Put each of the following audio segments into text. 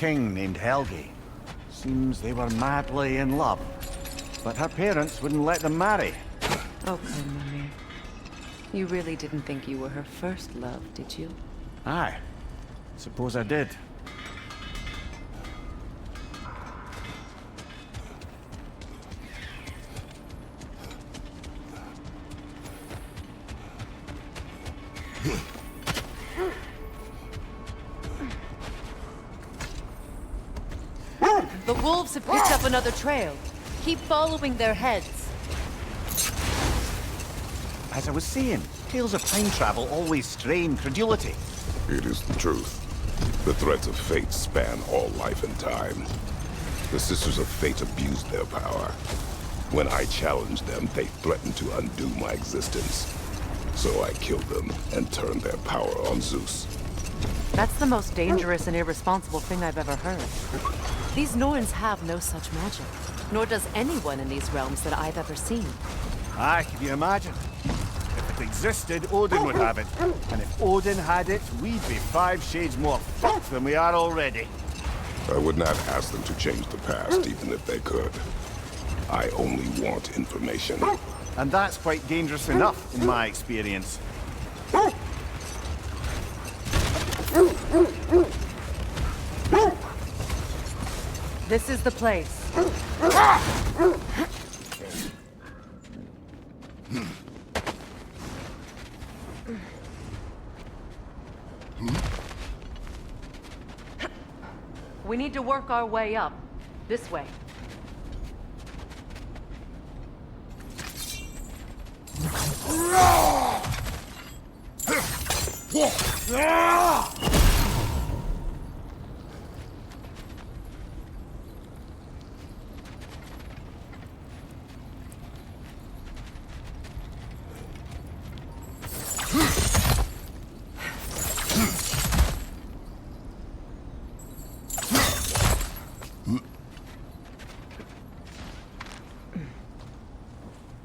king named Helgi. Seems they were madly in love, but her parents wouldn't let them marry. Oh, come, Mummy. You really didn't think you were her first love, did you? Aye. Suppose I did. The wolves have picked up another trail. Keep following their heads. As I was saying, tales of time travel always strain credulity. It is the truth. The threads of fate span all life and time. The Sisters of Fate abused their power. When I challenged them, they threatened to undo my existence. So I killed them and turned their power on Zeus. That's the most dangerous and irresponsible thing I've ever heard. These Norns have no such magic, nor does anyone in these realms that I've ever seen. Aye, can you imagine? If it existed, Odin would have it. And if Odin had it, we'd be 5 shades more fucked than we are already. I would not ask them to change the past, even if they could. I only want information. And that's quite dangerous enough, in my experience. This is the place. We need to work our way up. This way.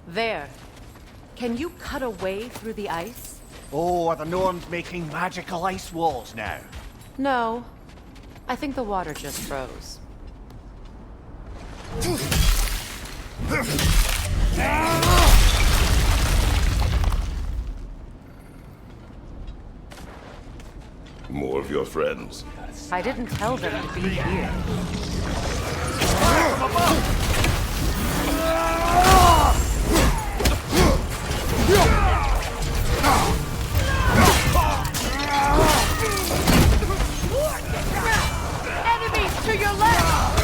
There. Can you cut a way through the ice? Oh, are the Norns making magical ice walls now? No. I think the water just froze. More of your friends. I didn't tell them to be here. Enemies to your left!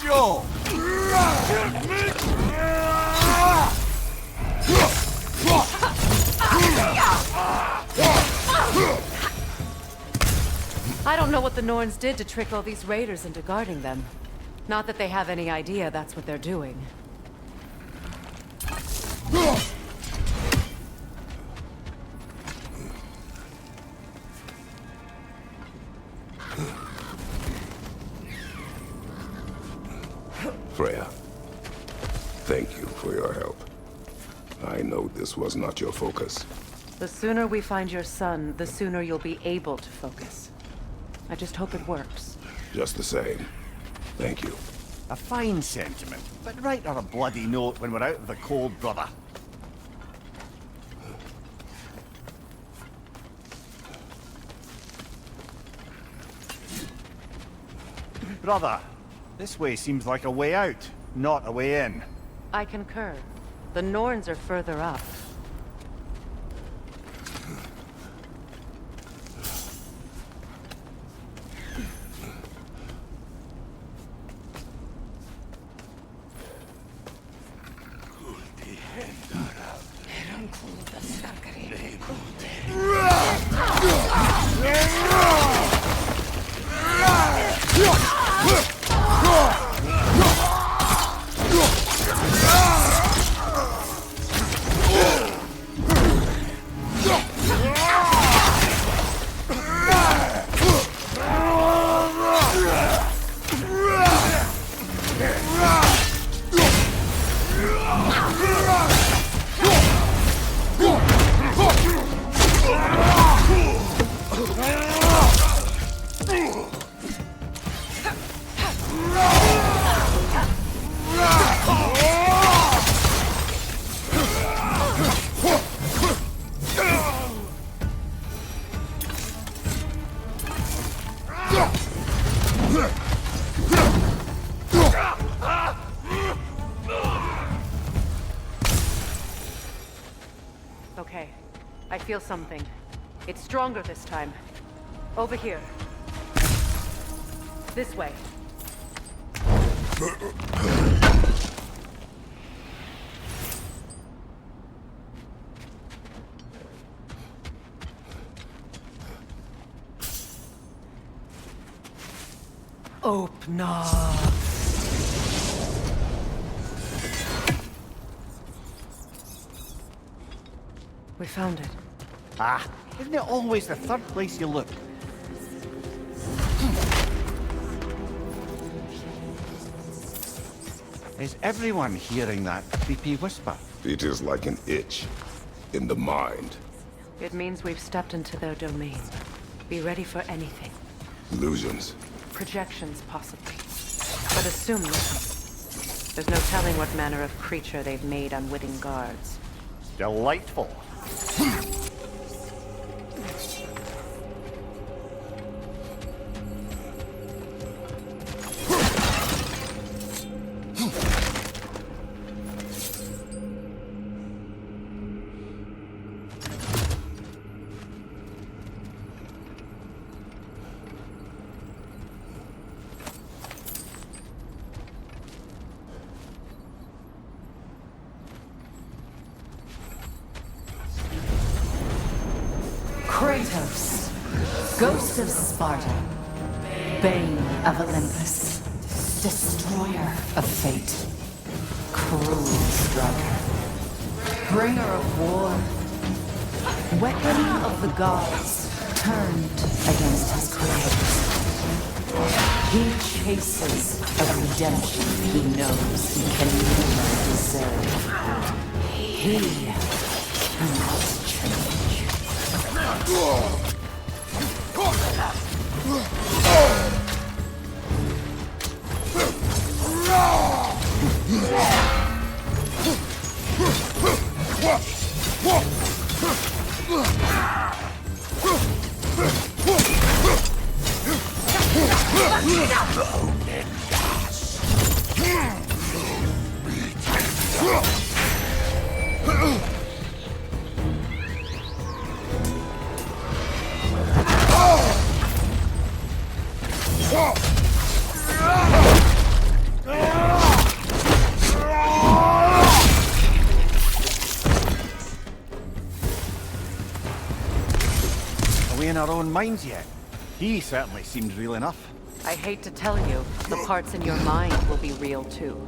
Sure! I don't know what the Norns did to trick all these raiders into guarding them. Not that they have any idea that's what they're doing. Freya, thank you for your help. I know this was not your focus. The sooner we find your son, the sooner you'll be able to focus. I just hope it works. Just the same. Thank you. A fine sentiment, but write her a bloody note when we're out of the cold, brother. Brother, this way seems like a way out, not a way in. I concur. The Norns are further up. I feel something. It's stronger this time. Over here. This way. Open up. We found it. Ah, isn't it always the third place you look? Is everyone hearing that creepy whisper? It is like an itch in the mind. It means we've stepped into their domain. Be ready for anything. Illusions. Projections, possibly. But assume nothing. There's no telling what manner of creature they've made unwitting guards. Delightful. Kratos, ghost of Sparta, bane of Olympus, destroyer of fate, cruel striker, bringer of war, weapon of the gods turned against his creators. He chases a redemption he knows he can never deserve. He cannot change. Are we in our own minds yet? He certainly seemed real enough. I hate to tell you, the parts in your mind will be real too.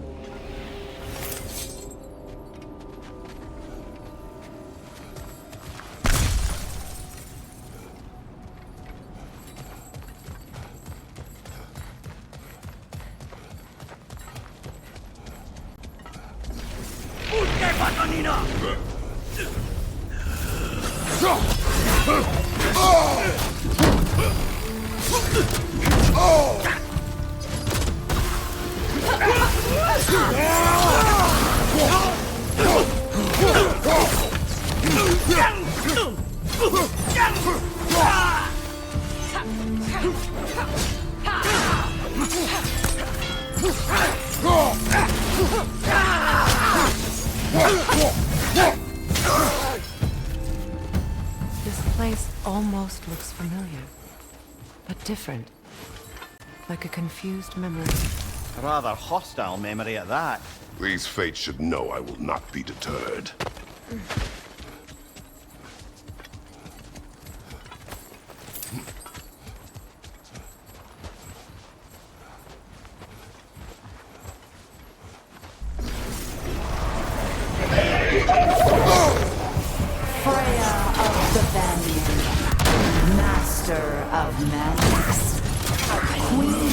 This place almost looks familiar, but different. Like a confused memory. A rather hostile memory at that. These fates should know I will not be deterred. Freya of the Vanir, master of magics, queen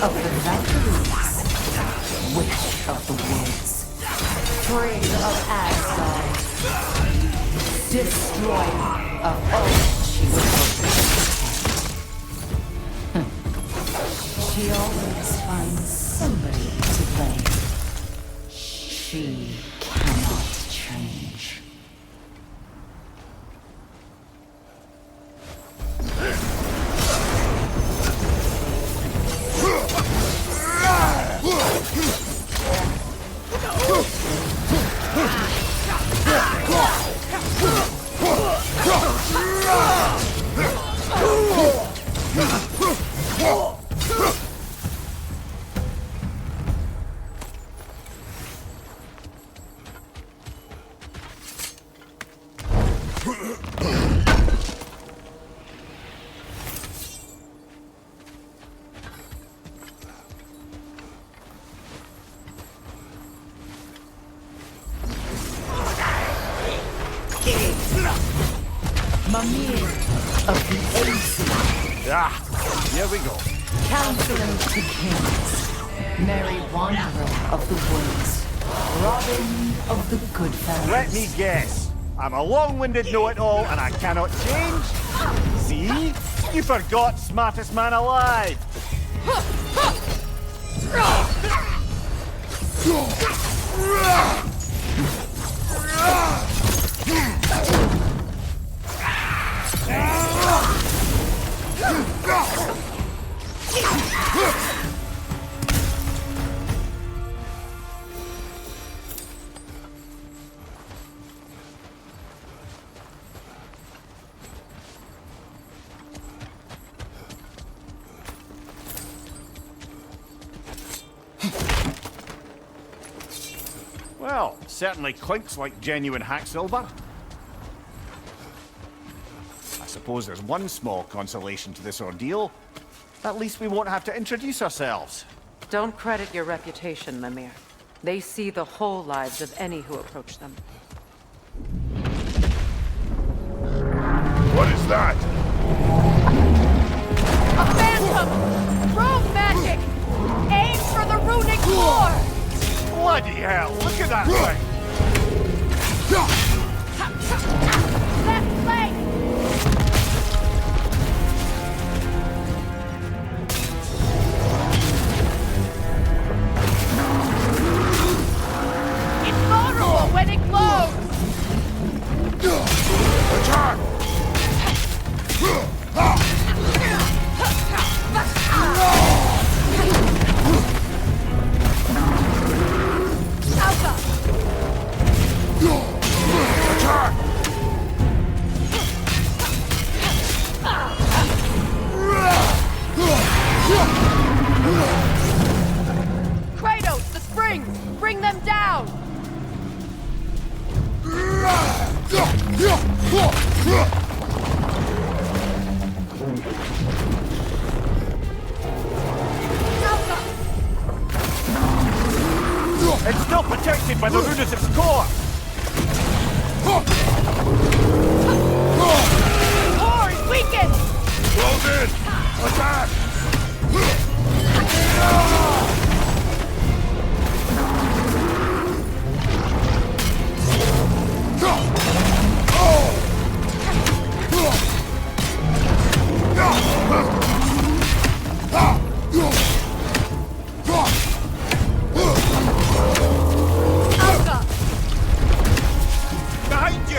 of the Valkyries, witch of the woods, free of Asgard, destroyer of all she would protect. She always finds somebody to blame. She cannot change. Mimir of the Ancient, Ah, here we go. Counselor to Kings, Merry Wanderer of the Woods, Robin of the Goodfellas. Let me guess. I'm a long-winded know-it-all and I cannot change? See? You forgot smartest man alive. Well, certainly clinks like genuine hack silver. I suppose there's one small consolation to this ordeal. At least we won't have to introduce ourselves. Don't credit your reputation, Mimir. They see the whole lives of any who approach them. What is that? A phantom! Rogue magic! Aim for the runic floor! Bloody hell, look at that thing! Left flank! It's vulnerable when it glows! Attack! Alpha! Attack! Kratos, the springs! Bring them down! Alpha! It's still protected by the Rune's core! Core is weakened! Close in! Attack! Alpha! Behind you!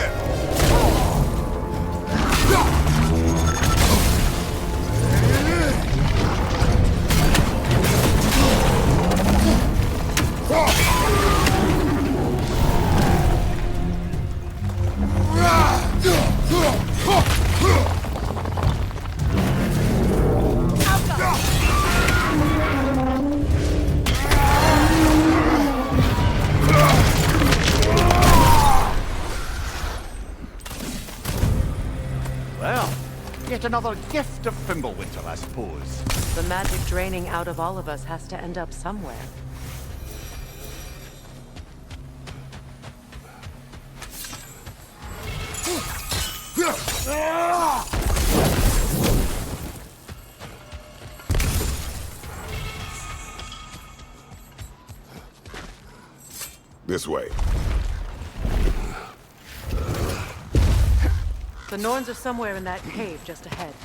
Well, yet another gift of Fimbulwinter, I suppose. The magic draining out of all of us has to end up somewhere. This way. The Norns are somewhere in that cave just ahead.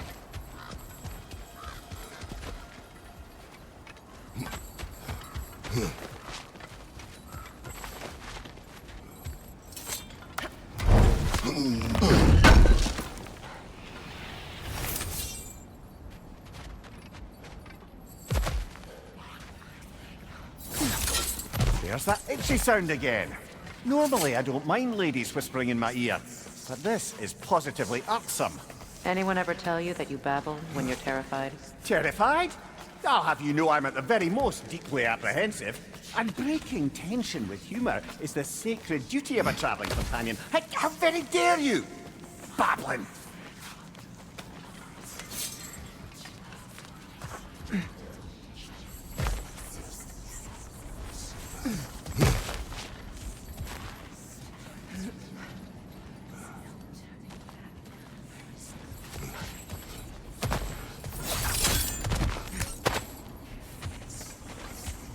There's that itchy sound again. Normally I don't mind ladies whispering in my ear, but this is positively irksome. Anyone ever tell you that you babble when you're terrified? Terrified? I'll have you know I'm at the very most deeply apprehensive. And breaking tension with humour is the sacred duty of a travelling companion. How very dare you! babbling.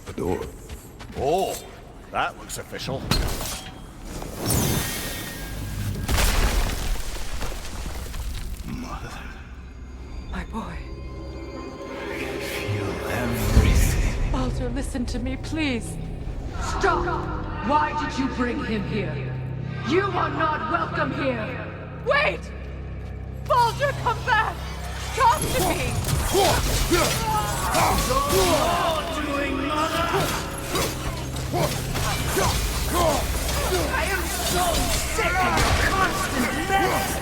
The door. Oh, that looks official. My boy. Feel everything. Baldur, listen to me, please. Stop! Why did you bring him here? You are not welcome here! Wait! Baldur, come back! Talk to me! I am so sick of your constant menace!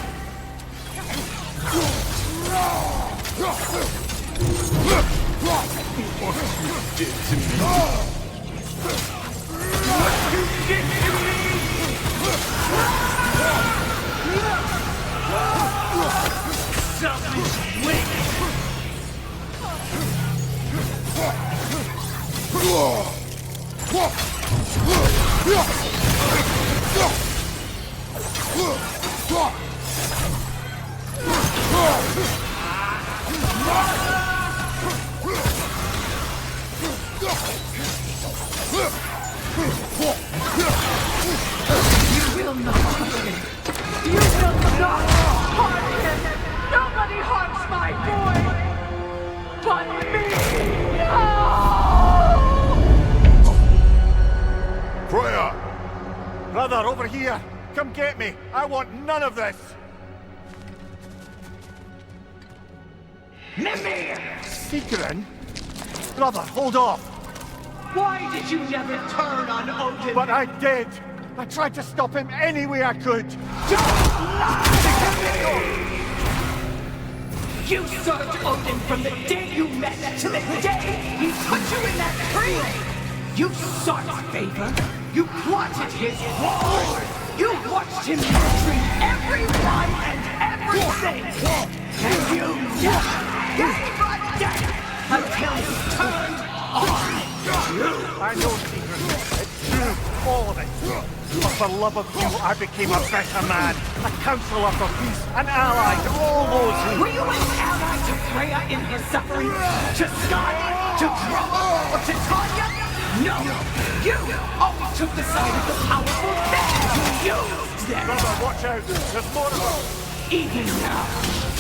Selfish wicked! You will not touch him! You will not harm him! Nobody harms my boy! But me! No! Freya! Brother, over here! Come get me! I want none of this! Mimir! Secret? Brother, hold off! Why did you never turn on Odin? But I did! I tried to stop him any way I could! You served Odin from the day you met to the day he put you in that tree! You sought favor, you plotted his war, you watched him treat everyone and everything! And you never gave a damn until you turned on you! I know, Secret. It's true, all of it. But for love of you, I became a better man, a counselor for peace, an ally to all those who... Were you an ally to Freya in her suffering? To Skadi? To Groma? Or to Tanya? No! You always took the side of the powerful then you used them! Brother, watch out! There's more of them! Even now,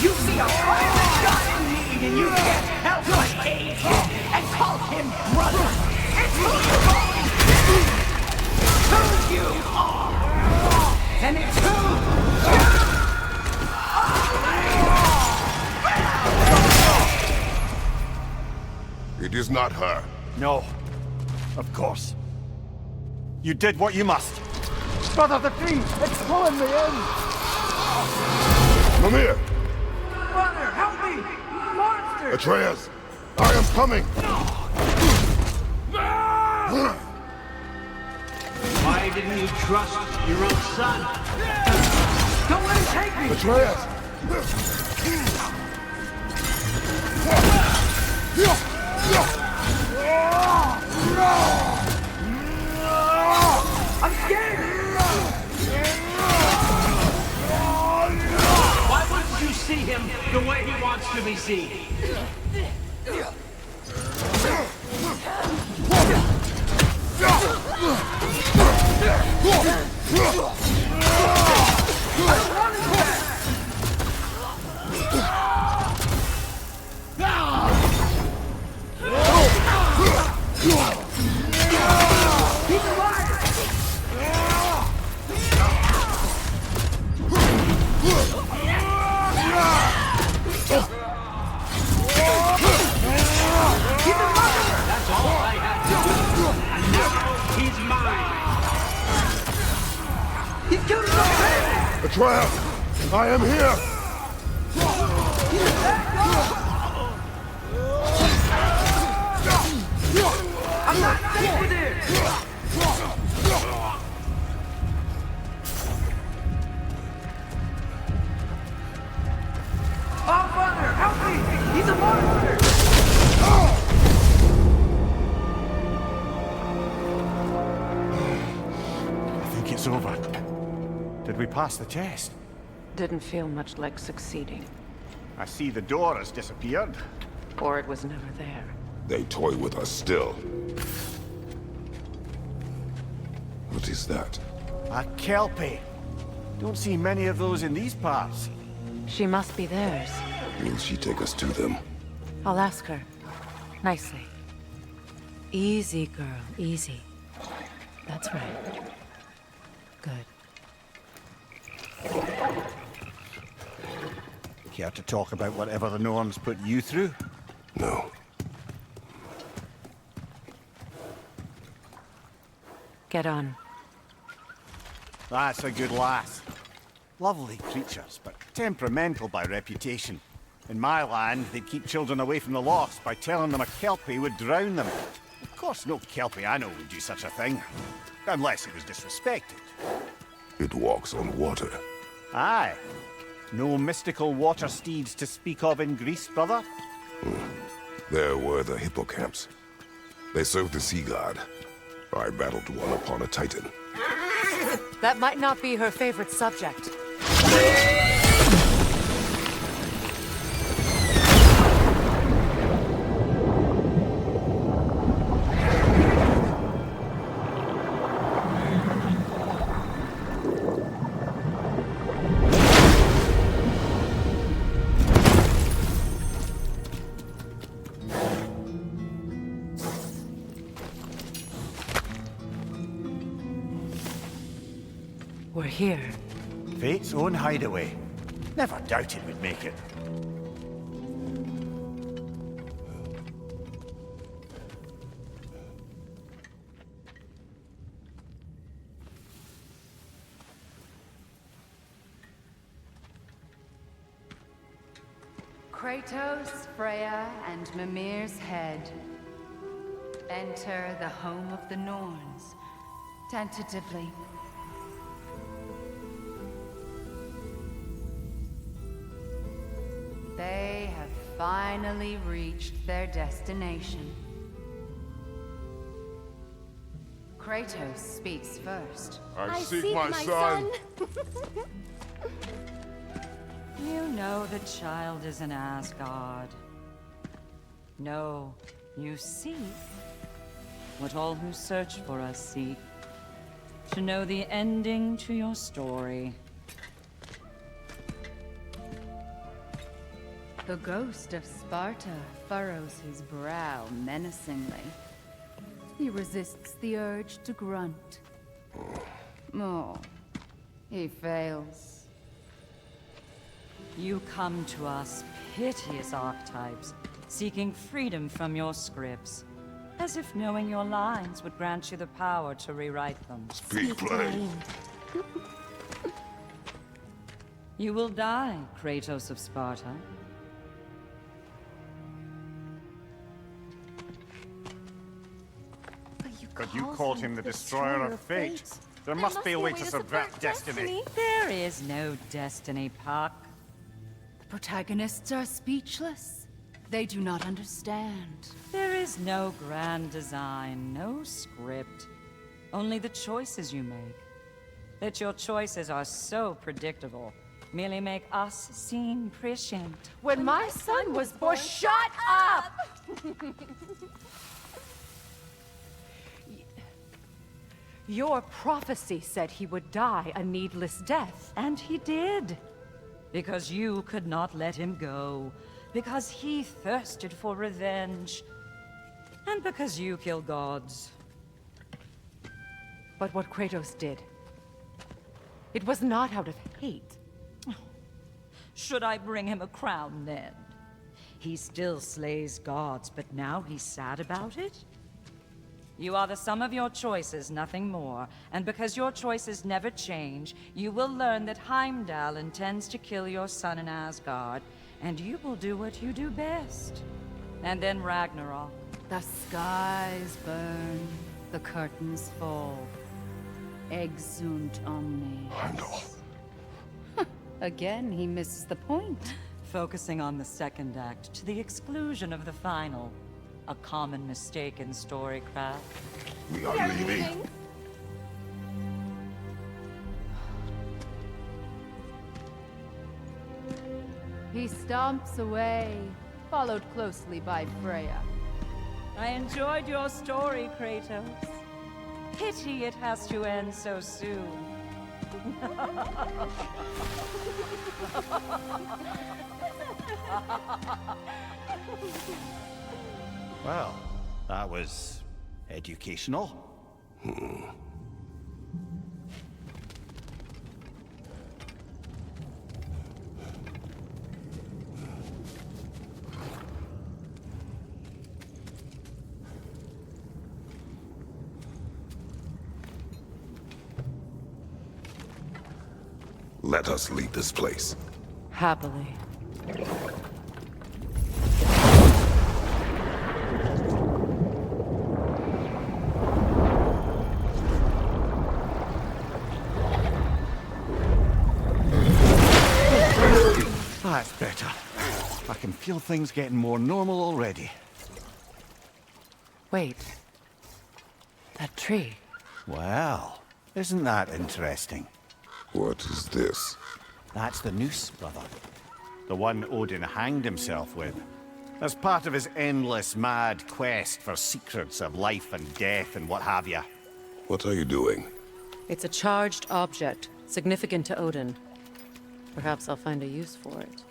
you see a violent god in need and you can't help but aid him and call him brother! It's who you've always been! Who you are! And it's who you It is not her. No. Of course. You did what you must. Brother, the tree! It's pulling me in! Mimir! Brother, help me! Monster! Atreus! I am coming! Why didn't you trust your own son? Don't let him take me! Atreus! I'm scared! Why wouldn't you see him the way he wants to be seen? That's all I had to do. And now he's mine. He's killed his own baby! Atreus! I am here! I'm not safe with him! it's over. Did we pass the test? Didn't feel much like succeeding. I see the door has disappeared. Or it was never there. They toy with us still. What is that? A kelpie. Don't see many of those in these parts. She must be theirs. Will she take us to them? I'll ask her. Nicely. Easy, girl. Easy. That's right. Good. Care to talk about whatever the Norns put you through? No. Get on. That's a good lass. Lovely creatures, but temperamental by reputation. In my land, they'd keep children away from the lost by telling them a kelpie would drown them. Of course, no kelpie I know would do such a thing. Unless it was disrespected. It walks on water. Aye. No mystical water steeds to speak of in Greece, brother? There were the hippocamps. They served the sea god. I battled one upon a titan. That might not be her favorite subject. We're here. Fate's own hideaway. Never doubted we'd make it. Kratos, Freya, and Mimir's head. Enter the home of the Norns. Tentatively. They have finally reached their destination. Kratos speaks first. I seek my son. You know the child is in Asgard. No, you seek what all who search for us seek. To know the ending to your story. The ghost of Sparta furrows his brow menacingly. He resists the urge to grunt. Oh, he fails. You come to us, piteous archetypes, seeking freedom from your scripts. As if knowing your lines would grant you the power to rewrite them. Speak plain. You will die, Kratos of Sparta. But you called him the destroyer of fate. There must be a way to subvert destiny. There is no destiny, Puck. The protagonists are speechless. They do not understand. There is no grand design, no script. Only the choices you make. That your choices are so predictable merely make us seem prescient. When my son was born, shut up! Your prophecy said he would die a needless death. And he did. Because you could not let him go. Because he thirsted for revenge. And because you kill gods. But what Kratos did, it was not out of hate. Should I bring him a crown then? He still slays gods, but now he's sad about it? You are the sum of your choices, nothing more. And because your choices never change, you will learn that Heimdall intends to kill your son in Asgard, and you will do what you do best. And then Ragnarok. The skies burn, the curtains fall. Exunt omnes. Heimdall. Again, he misses the point. Focusing on the second act to the exclusion of the final. A common mistake in storycraft. We are leaving. He stomps away, followed closely by Freya. I enjoyed your story, Kratos. Pity it has to end so soon. Well, that was educational. Let us leave this place. Happily. That's better. I can feel things getting more normal already. Wait. That tree. Well, isn't that interesting? What is this? That's the noose, brother. The one Odin hanged himself with. As part of his endless, mad quest for secrets of life and death and what have you. What are you doing? It's a charged object, significant to Odin. Perhaps I'll find a use for it.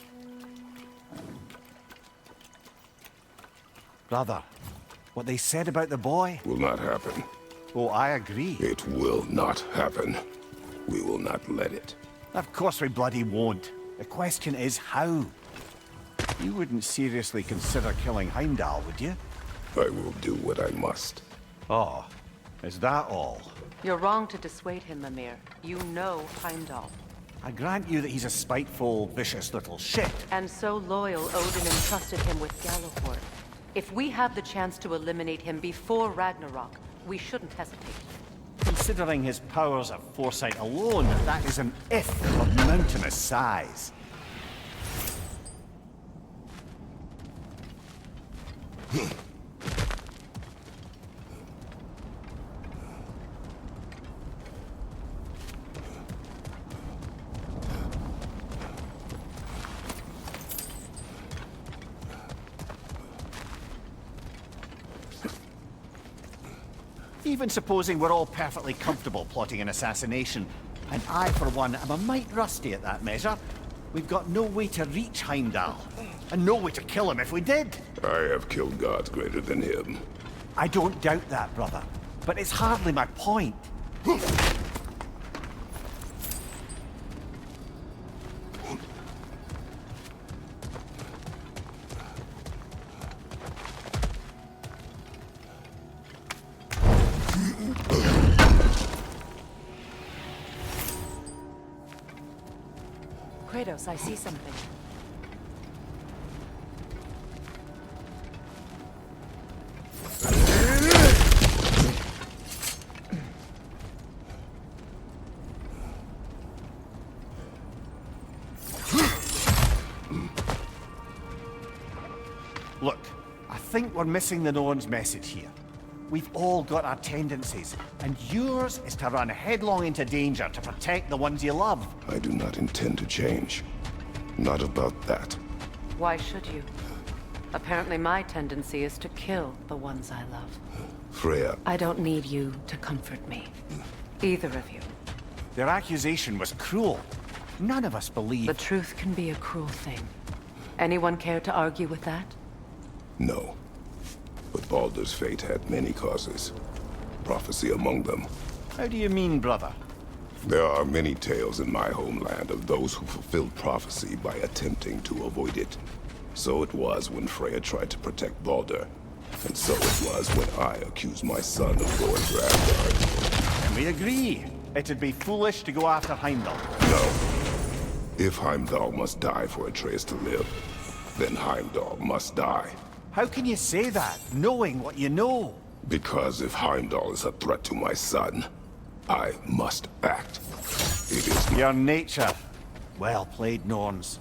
Brother, what they said about the boy? Will not happen. Oh, I agree. It will not happen. We will not let it. Of course we bloody won't. The question is how? You wouldn't seriously consider killing Heimdall, would you? I will do what I must. Oh, is that all? You're wrong to dissuade him, Mimir. You know Heimdall. I grant you that he's a spiteful, vicious little shit. And so loyal, Odin entrusted him with Galliford. If we have the chance to eliminate him before Ragnarok, we shouldn't hesitate. Considering his powers of foresight alone, that is an if of mountainous size. Even supposing we're all perfectly comfortable plotting an assassination, and I, for one, am a mite rusty at that measure, we've got no way to reach Heimdall, and no way to kill him if we did. I have killed gods greater than him. I don't doubt that, brother, but it's hardly my point. Kratos, I see something. Look, I think we're missing the Norn's message here. We've all got our tendencies, and yours is to run headlong into danger to protect the ones you love. I do not intend to change. Not about that. Why should you? Apparently my tendency is to kill the ones I love. Freya, I don't need you to comfort me. Either of you. Their accusation was cruel. None of us believe. The truth can be a cruel thing. Anyone care to argue with that? no. But Baldur's fate had many causes. Prophecy among them. How do you mean, brother? There are many tales in my homeland of those who fulfilled prophecy by attempting to avoid it. So it was when Freya tried to protect Baldur. And so it was when I accused my son of going to Asgard. And we agree. It'd be foolish to go after Heimdall. No. If Heimdall must die for Atreus to live, then Heimdall must die. How can you say that, knowing what you know? Because if Heimdall is a threat to my son, I must act. It is Your nature. Well played, Norns.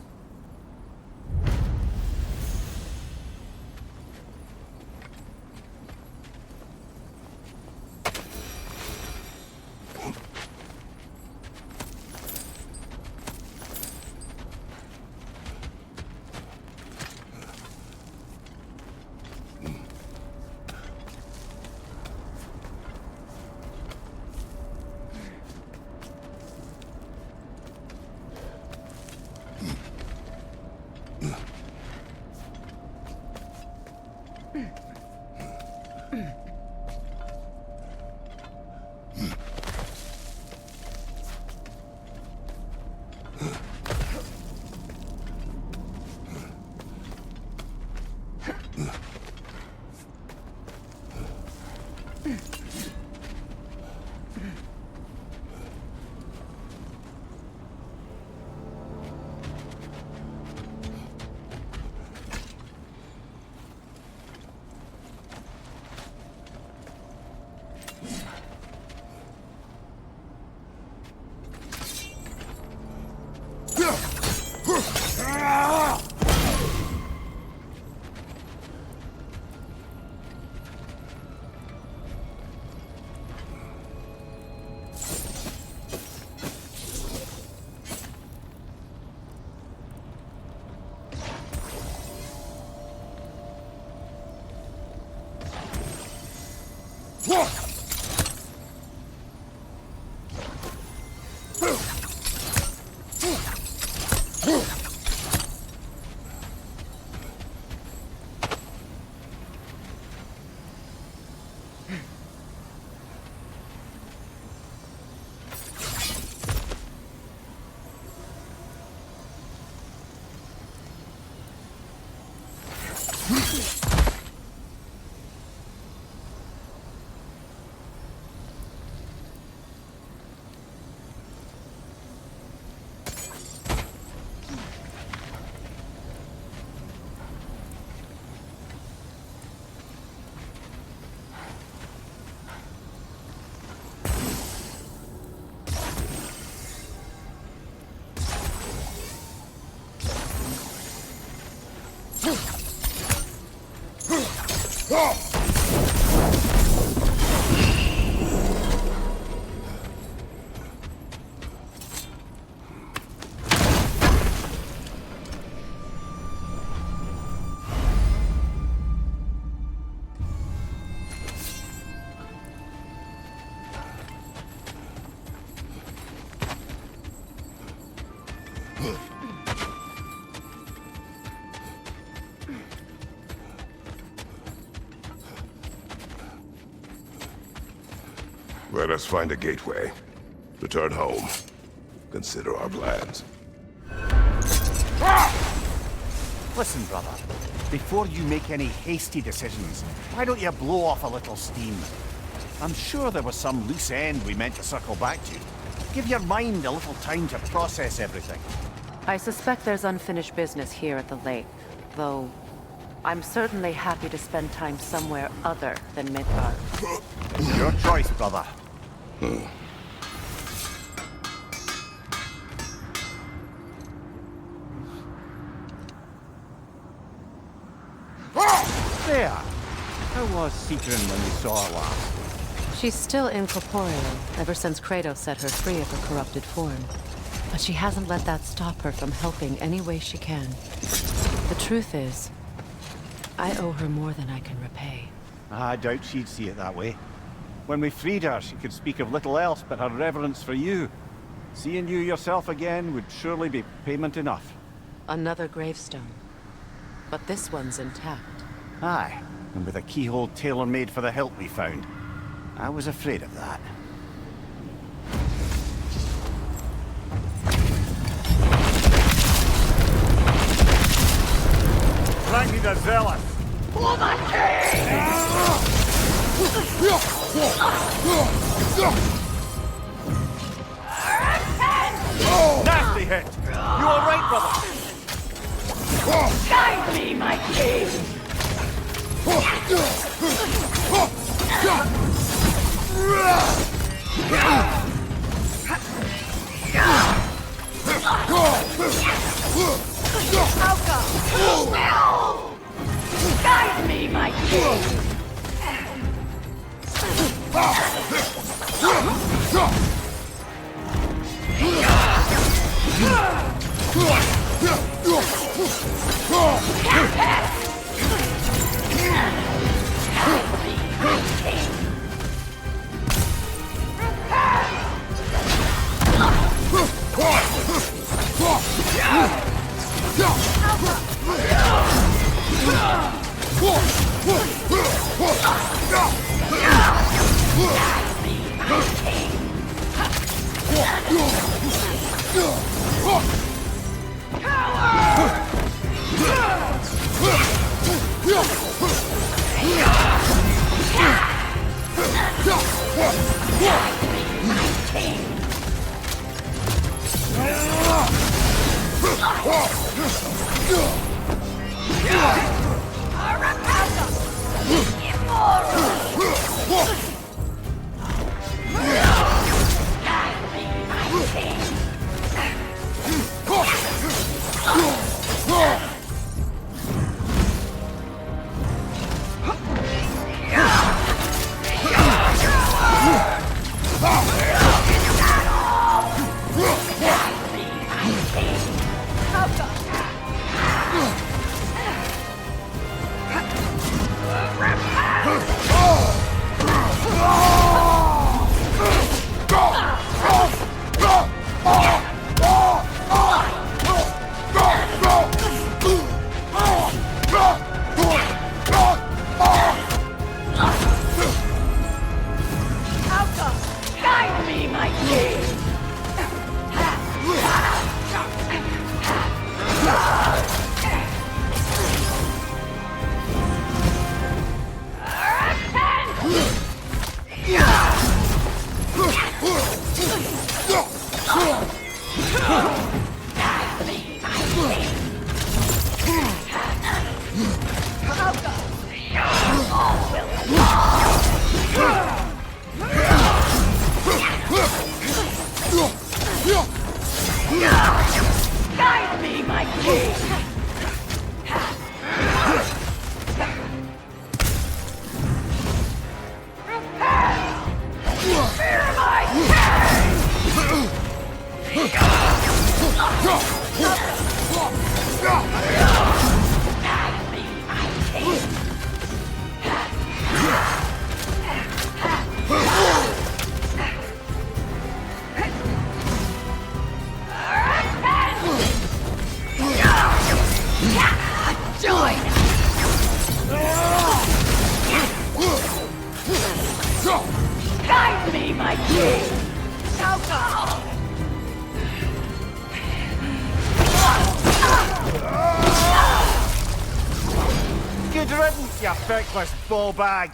Let us find a gateway. Return home. Consider our plans. Listen, brother. Before you make any hasty decisions, why don't you blow off a little steam? I'm sure there was some loose end we meant to circle back to. Give your mind a little time to process everything. I suspect there's unfinished business here at the lake, though I'm certainly happy to spend time somewhere other than Midgard. Your choice, brother. There! How was Sigrun when you saw her last? She's still incorporeal, ever since Kratos set her free of her corrupted form. But she hasn't let that stop her from helping any way she can. The truth is, I owe her more than I can repay. I doubt she'd see it that way. When we freed her, she could speak of little else but her reverence for you. Seeing you yourself again would surely be payment enough. Another gravestone. But this one's intact. Aye, and with a keyhole tailor-made for the hilt we found. I was afraid of that. Ragni the Zealous! For the king! Nasty hit! You alright, brother? Guide me, my king! Guide me, my king! Guide me, my king! Fear my king! ridden, you feckless ball bag!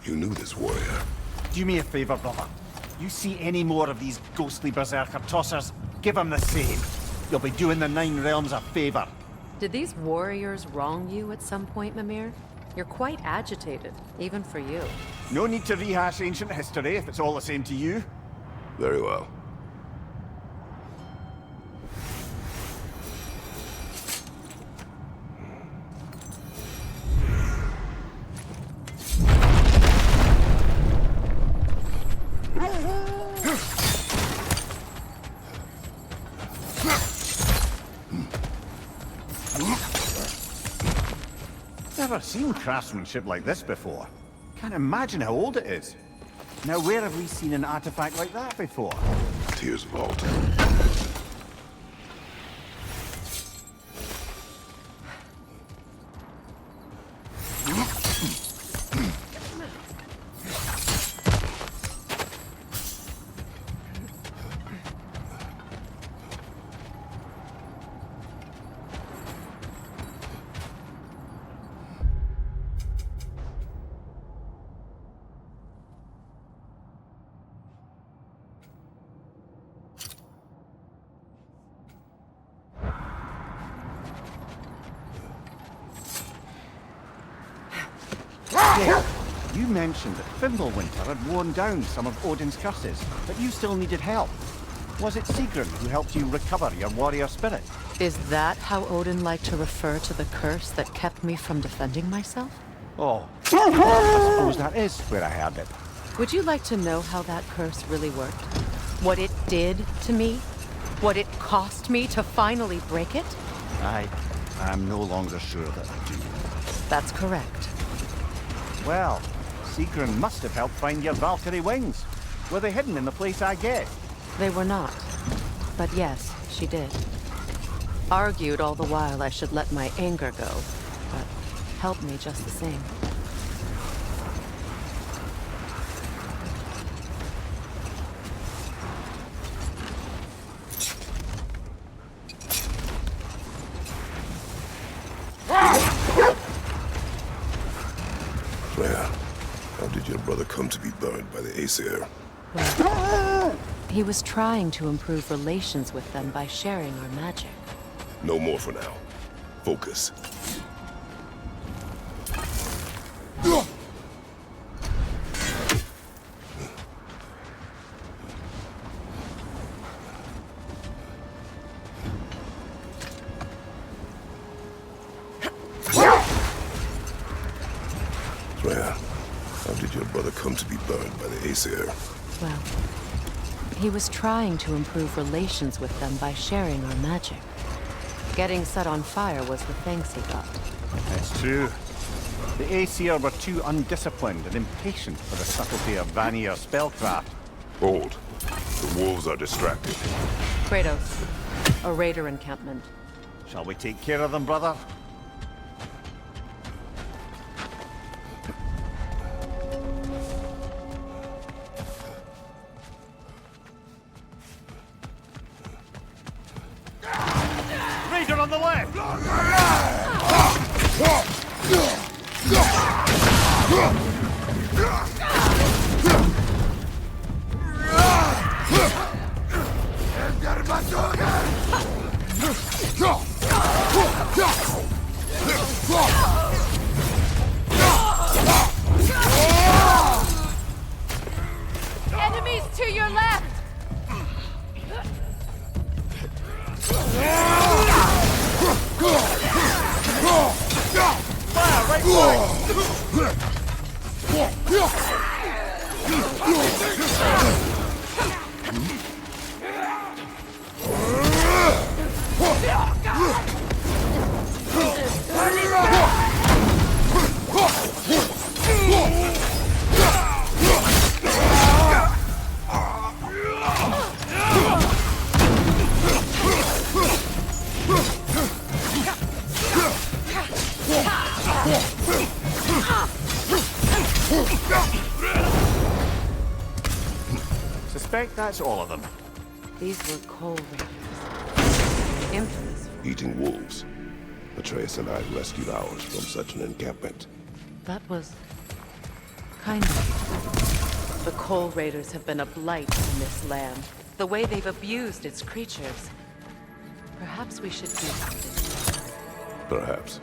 You knew this warrior. Do me a favor, brother. You see any more of these ghostly berserker tossers, give them the same. You'll be doing the Nine Realms a favor. Did these warriors wrong you at some point, Mimir? You're quite agitated, even for you. No need to rehash ancient history if it's all the same to you. Very well. Never seen craftsmanship like this before. Can't imagine how old it is. Now where have we seen an artifact like that before? Tears vault. You mentioned that Fimbulwinter had worn down some of Odin's curses, but you still needed help. Was it Sigrun who helped you recover your warrior spirit? Is that how Odin liked to refer to the curse that kept me from defending myself? Oh, I suppose that is where I heard it. Would you like to know how that curse really worked? What it did to me? What it cost me to finally break it? I'm no longer sure that I do. That's correct. Well, Sigrun must have helped find your Valkyrie wings. Were they hidden in the place I guessed? They were not. But yes, she did. Argued all the while I should let my anger go, but helped me just the same. How did your brother come to be burned by the Aesir? Well, he was trying to improve relations with them by sharing our magic. No more for now. Focus. How did your brother come to be burned by the Aesir? Well, he was trying to improve relations with them by sharing our magic. Getting set on fire was the thanks he got. That's true. The Aesir were too undisciplined and impatient for the subtlety of Vanir spellcraft. Hold. The wolves are distracted. Kratos, a raider encampment. Shall we take care of them, brother? Raider on the left! Enemies to your left! Fire, right flank! Suspect that's all of them. These were coal raiders. Infamous. Eating wolves. Atreus and I rescued ours from such an encampment. That was kind of you. The Coal Raiders have been a blight in this land. The way they've abused its creatures. Perhaps we should do something. Perhaps.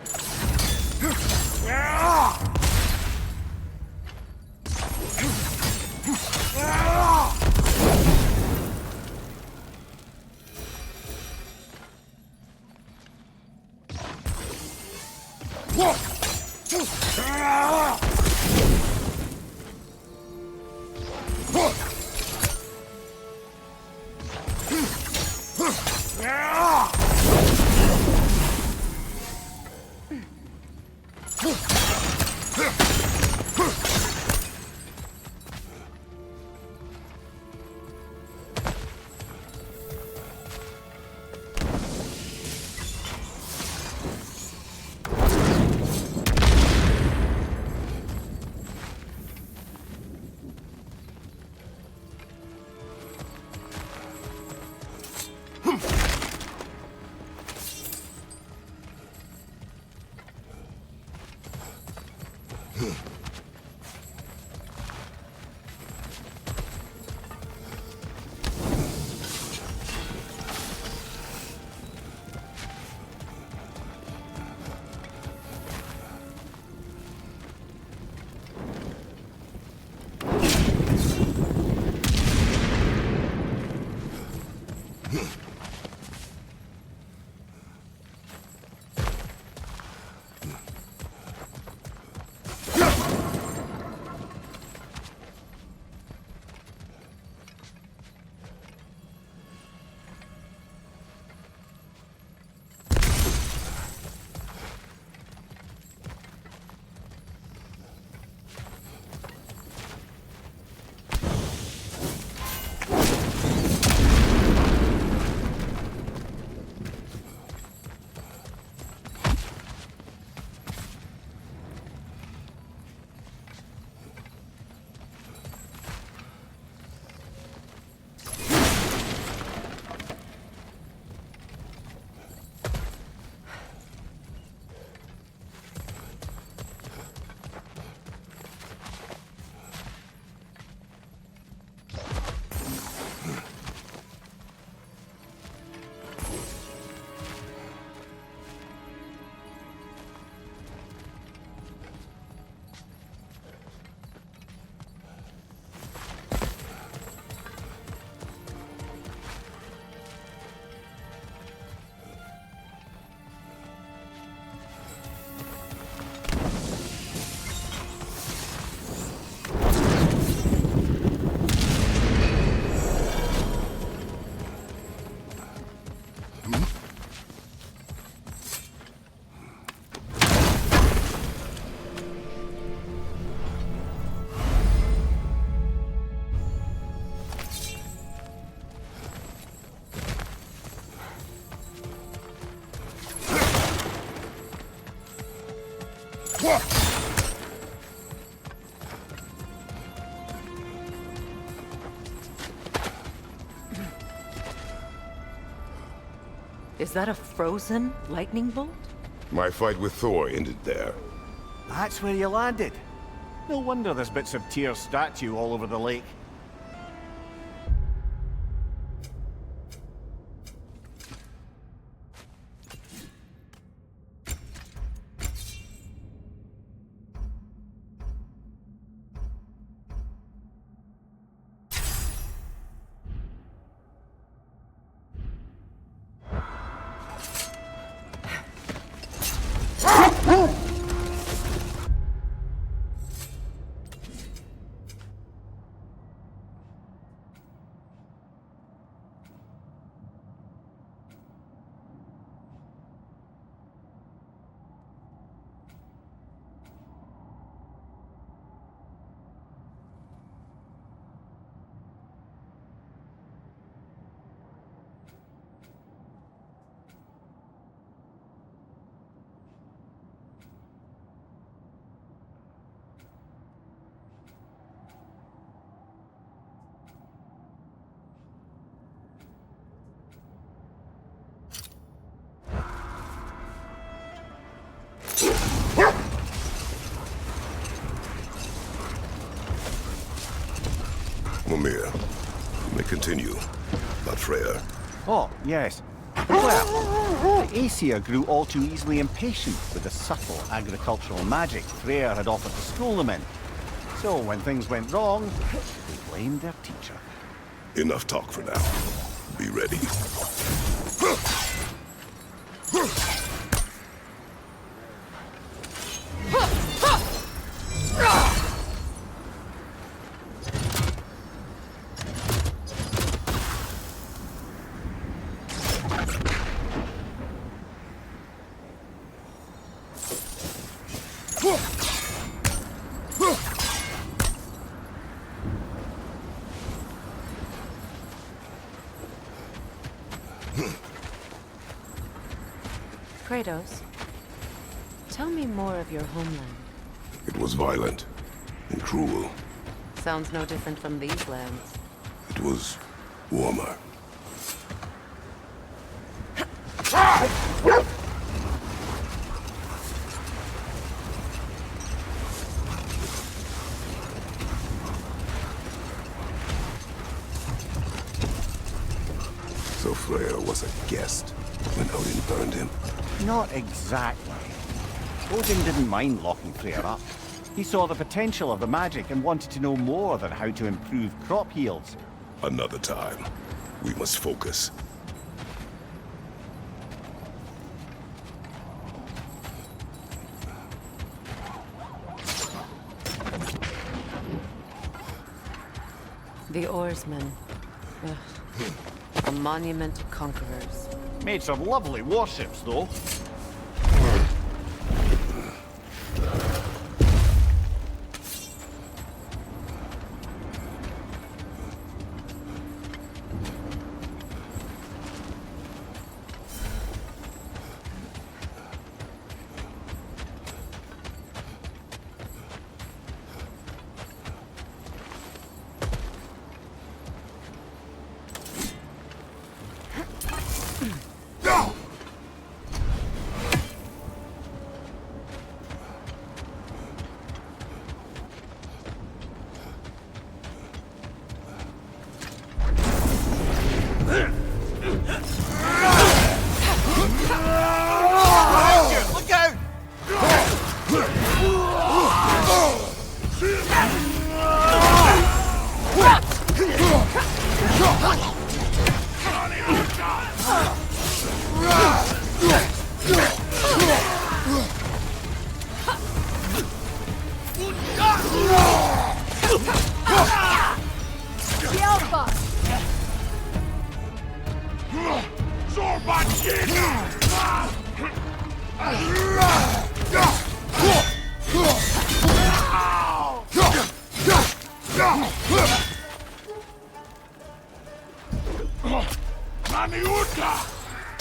Is that a frozen lightning bolt? My fight with Thor ended there. That's where you landed. No wonder there's bits of Tyr's statue all over the lake. Continue. Not Freya. Oh, yes. Well, the Aesir grew all too easily impatient with the subtle agricultural magic Freyr had offered to school them in. So when things went wrong, they blamed their teacher. Enough talk for now. Be ready. Kratos, tell me more of your homeland. It was violent and cruel. Sounds no different from these lands. It was warmer. So Freya was a guest when Odin burned him? Not exactly. Odin didn't mind locking Freyr up. He saw the potential of the magic and wanted to know more than how to improve crop yields. Another time. We must focus. The oarsmen. Ugh. A monument to conquerors. Made some lovely warships, though.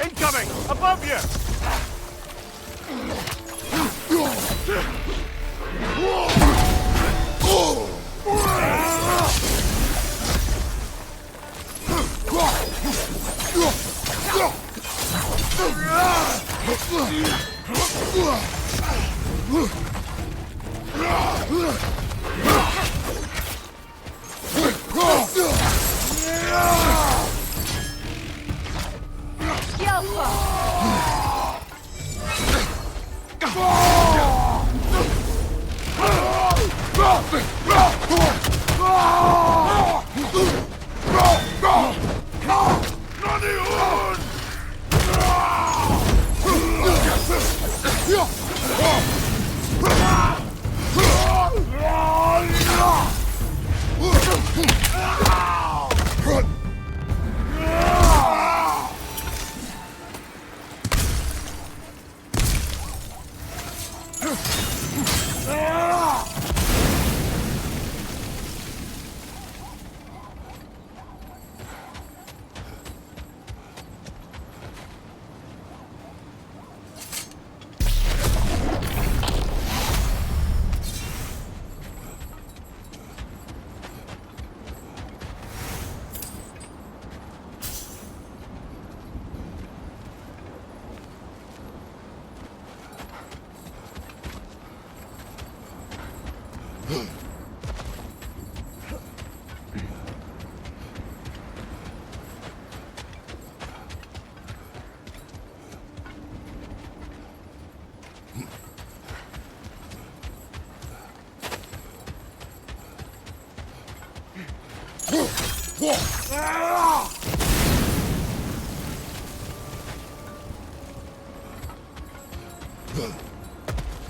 Incoming! Above you!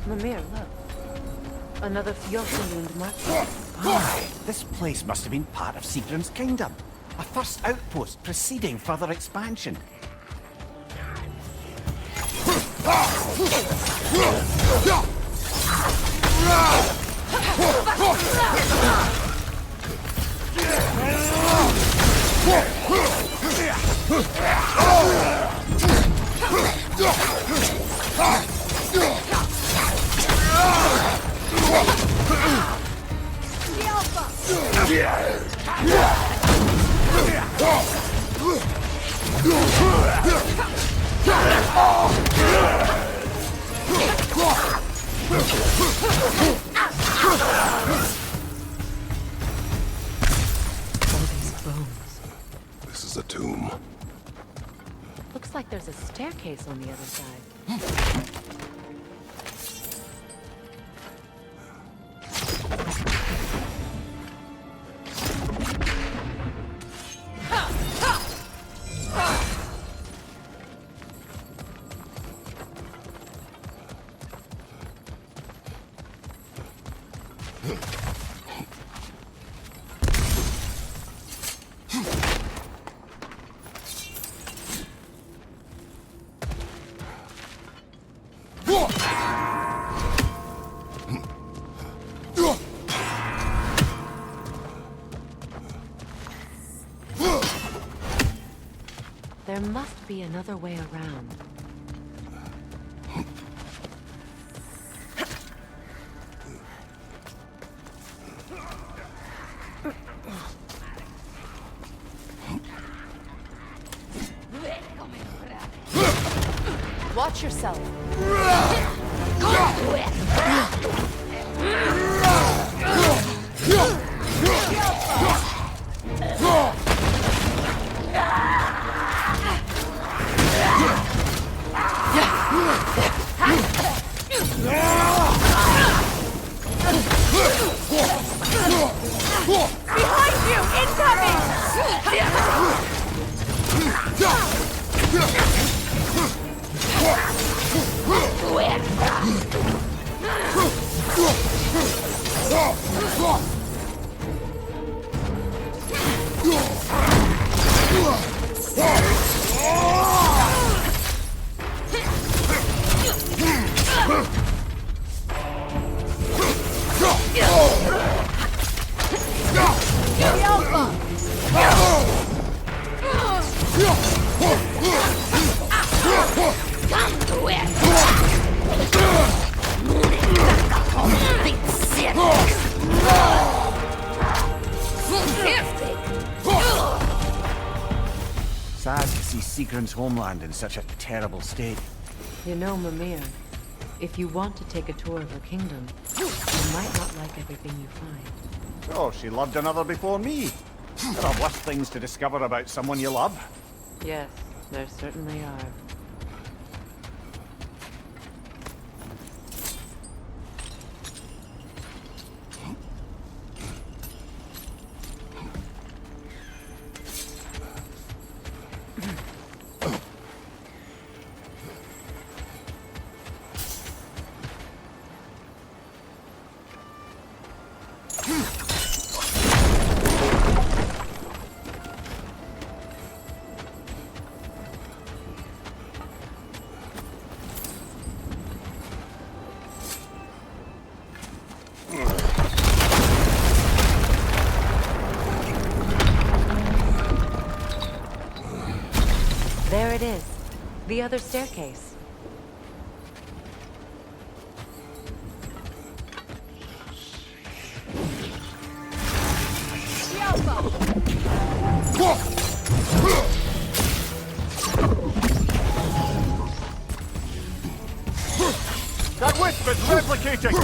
Mimir, look. Another Fimbulwinter mark. Aye, this place must have been part of Sigrun's kingdom. A first outpost preceding further expansion. This is a tomb. Looks like there's a staircase on the other side. There must be another way around. Watch yourself. Behind you! Incoming! Sad to see Sigrun's homeland in such a terrible state. You know, Mimir, if you want to take a tour of her kingdom, you might not like everything you find. Oh, she loved another before me. There are worse things to discover about someone you love. Yes, there certainly are. There it is. The other staircase. That whisper's replicating!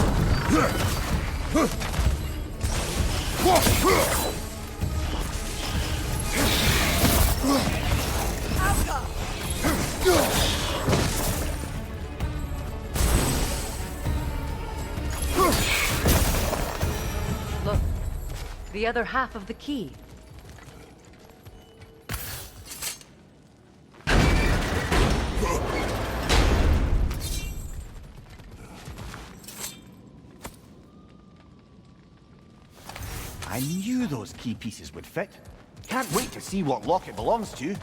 Look, the other half of the key. those key pieces would fit. Can't wait to see what lock it belongs to.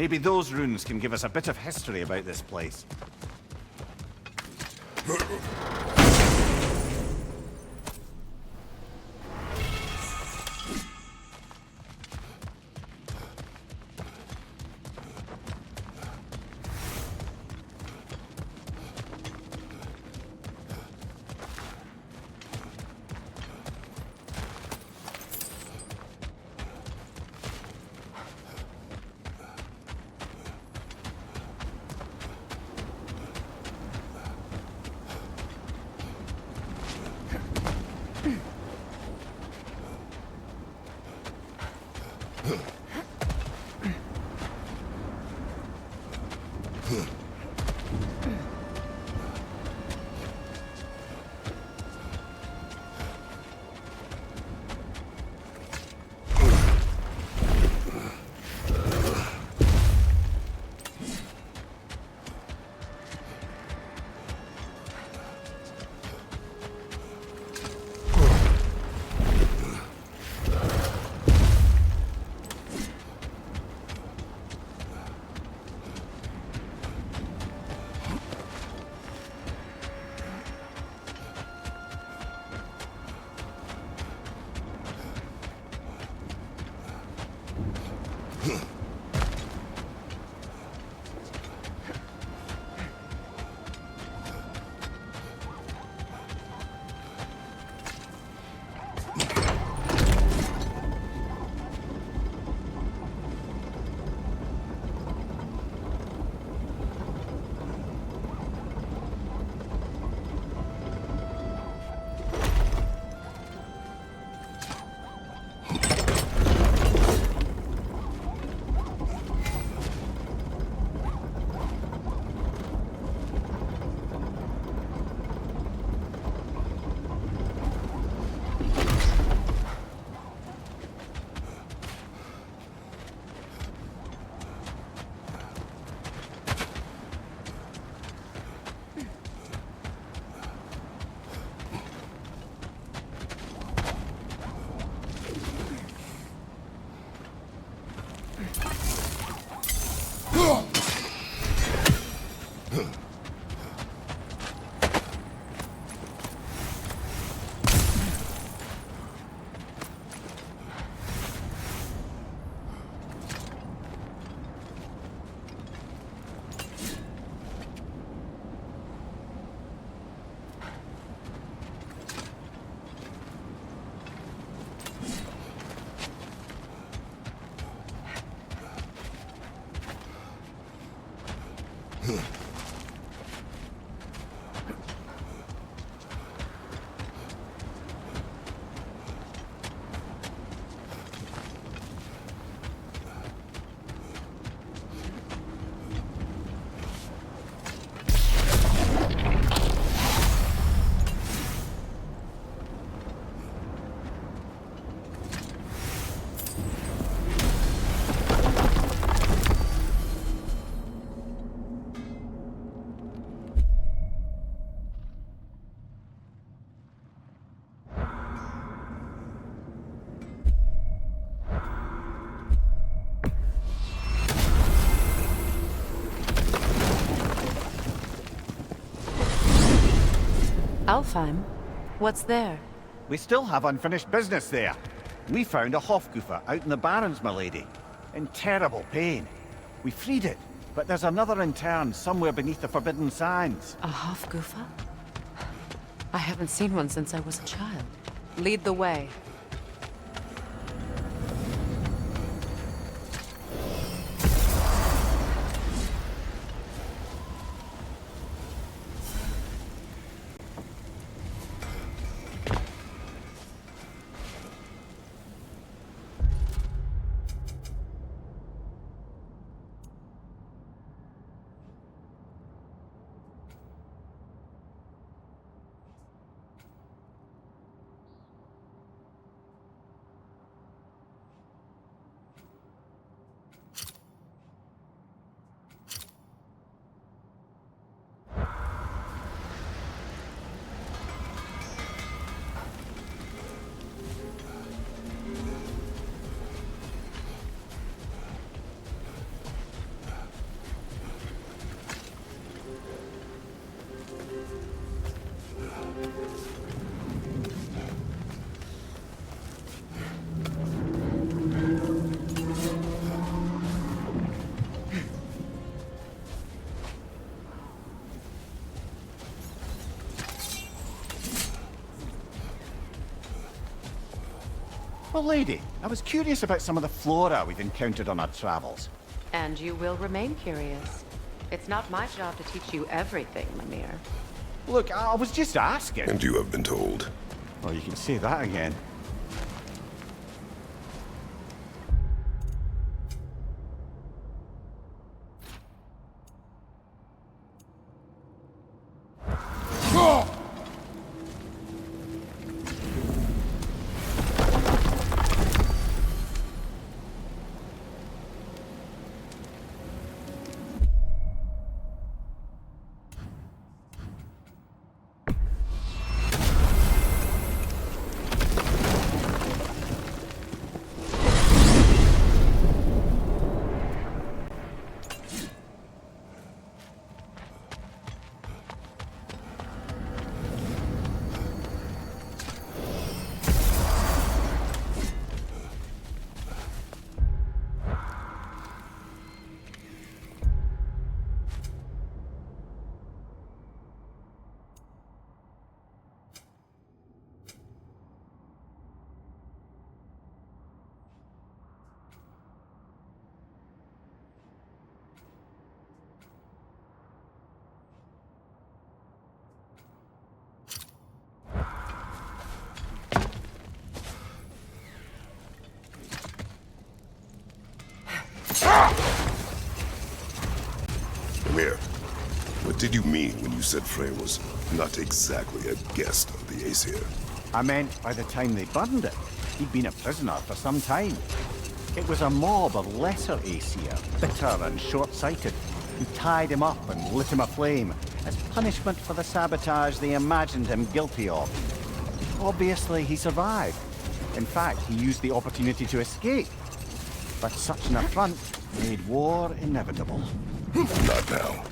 Maybe those runes can give us a bit of history about this place. Alfheim? What's there? We still have unfinished business there. We found a Hofgufa out in the Barrens, my lady. In terrible pain. We freed it, but there's another interned somewhere beneath the Forbidden Sands. A Hofgufa? I haven't seen one since I was a child. Lead the way. Well, lady, I was curious about some of the flora we've encountered on our travels. And you will remain curious. It's not my job to teach you everything, Mimir. Look, I was just asking. And you have been told. Oh, you can say that again. Mimir, what did you mean when you said Frey was not exactly a guest of the Aesir? I meant by the time they burned it, he'd been a prisoner for some time. It was a mob of lesser Aesir, bitter and short-sighted, who tied him up and lit him aflame as punishment for the sabotage they imagined him guilty of. Obviously, he survived. In fact, he used the opportunity to escape. But such an affront made war inevitable. Not now.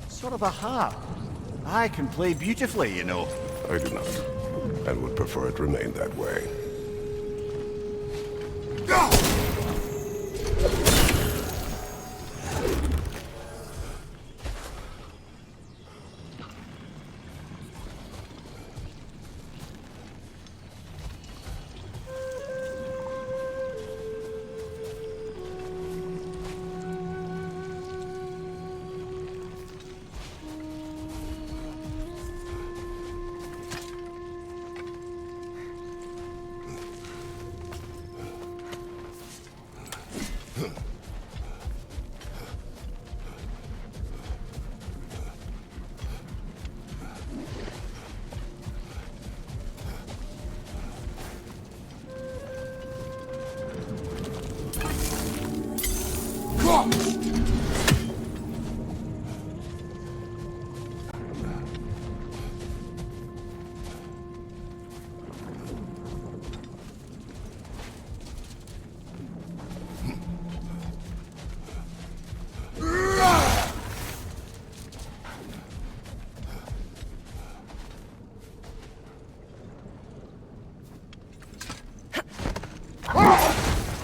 Sort of a harp. I can play beautifully, you know. I do not, and would prefer it remain that way.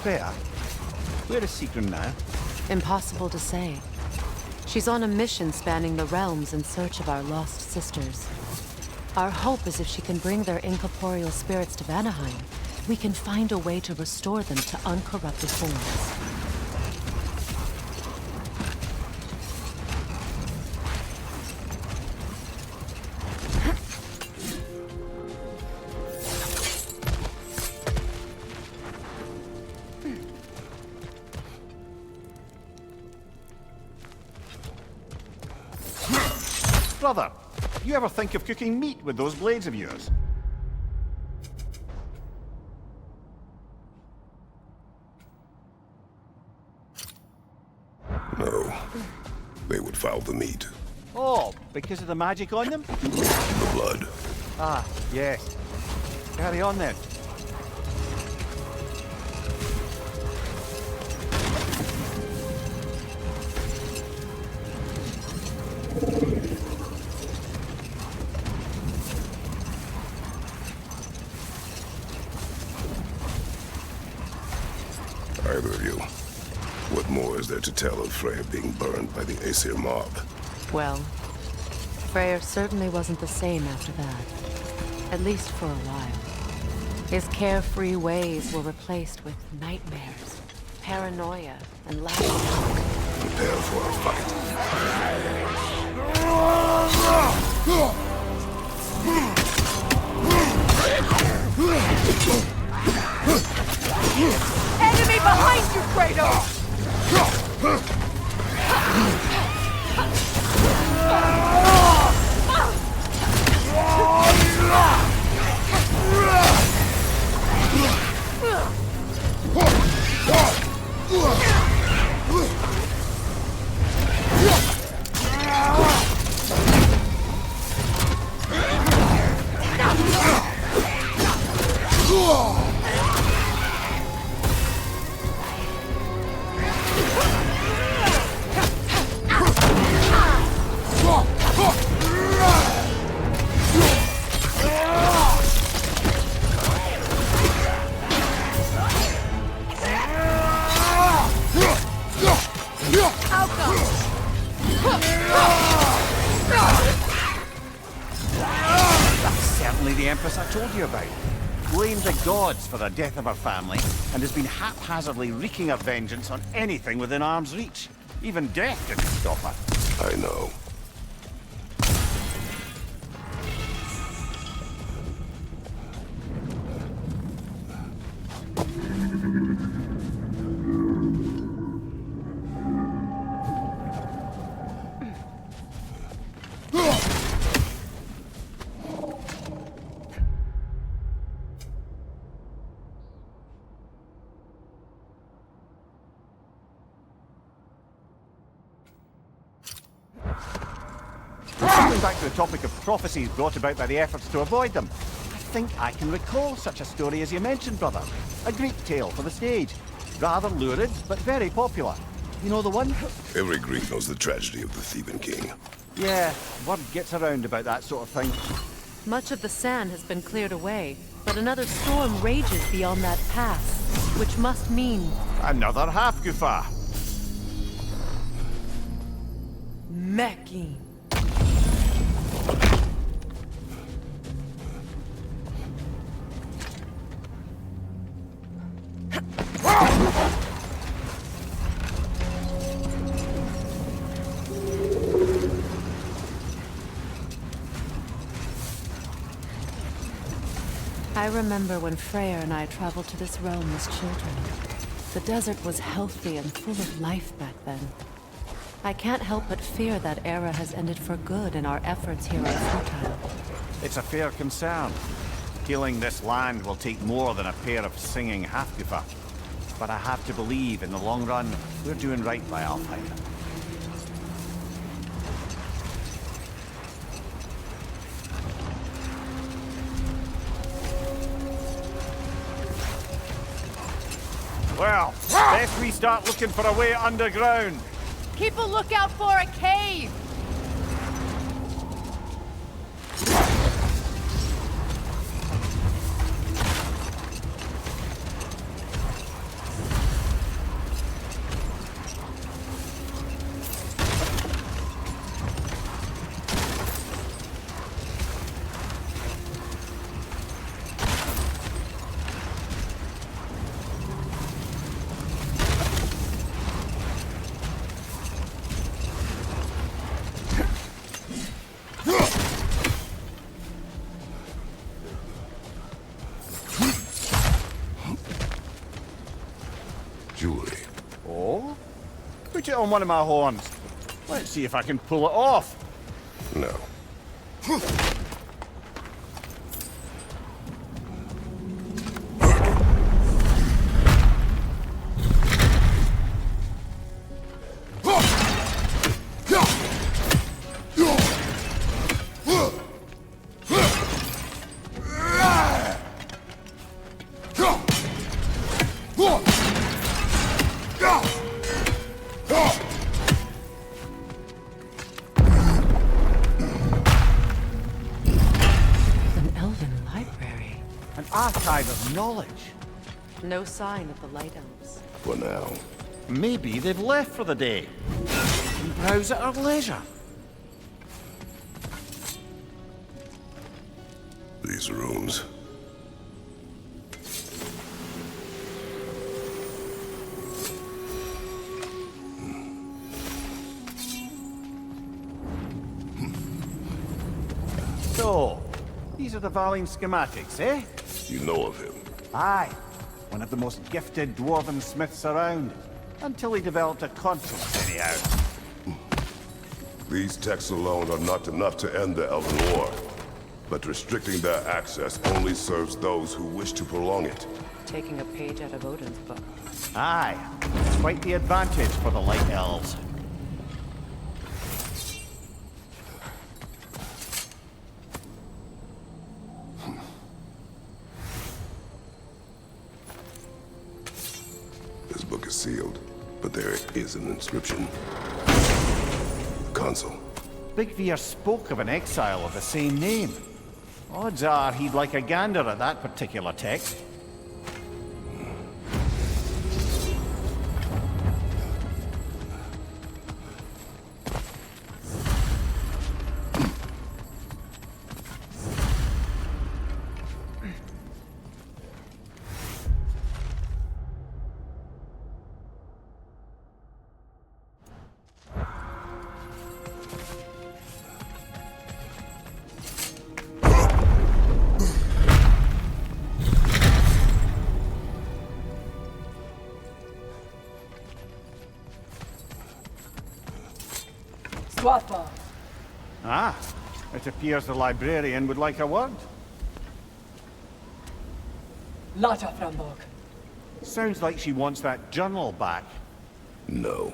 Freya, where is Sigrun now? Impossible to say. She's on a mission spanning the realms in search of our lost sisters. Our hope is if she can bring their incorporeal spirits to Vanaheim, we can find a way to restore them to uncorrupted forms. Brother, you ever think of cooking meat with those blades of yours? No. They would foul the meat. Oh, because of the magic on them? The blood. Ah, yes. Carry on then. Either of you. What more is there to tell of Freyr being burned by the Aesir mob? Well, Freyr certainly wasn't the same after that. At least for a while. His carefree ways were replaced with nightmares, paranoia, and lack of hope. Prepare for a fight. Enemy behind you, Kratos! The Empress I told you about. Blamed the gods for the death of her family, and has been haphazardly wreaking her vengeance on anything within arm's reach. Even death didn't stop her. I know. Coming back to the topic of prophecies brought about by the efforts to avoid them, I think I can recall such a story as you mentioned, brother. A Greek tale for the stage. Rather lurid, but very popular. You know the one? Every Greek knows the tragedy of the Theban king. Yeah, word gets around about that sort of thing. Much of the sand has been cleared away, but another storm rages beyond that pass, which must mean... Another half-goofa. Mecking. I remember when Freyr and I traveled to this realm as children. The desert was healthy and full of life back then. I can't help but fear that era has ended for good and our efforts here are futile. It's a fair concern. Healing this land will take more than a pair of singing Hafgufa. But I have to believe, in the long run, we're doing right by Alfheim. Well, best we start looking for a way underground. Keep a lookout for a cave! Jewelry. Oh? Put it on one of my horns. Let's see if I can pull it off. No. Archive of knowledge. No sign of the Light Elves. For now. Maybe they've left for the day. And browse at our leisure. These rooms. So, these are the Valine schematics, eh? You know of him. Aye. One of the most gifted dwarven smiths around. Until he developed a conscience, anyhow. These texts alone are not enough to end the Elven War. But restricting their access only serves those who wish to prolong it. Taking a page out of Odin's book. Aye. It's quite the advantage for the Light Elves. This book is sealed, but there is an inscription. The console. Big Veer spoke of an exile of the same name. Odds are he'd like a gander at that particular text. Swappa. Ah, it appears the librarian would like a word. Lata Frambog. Sounds like she wants that journal back. No.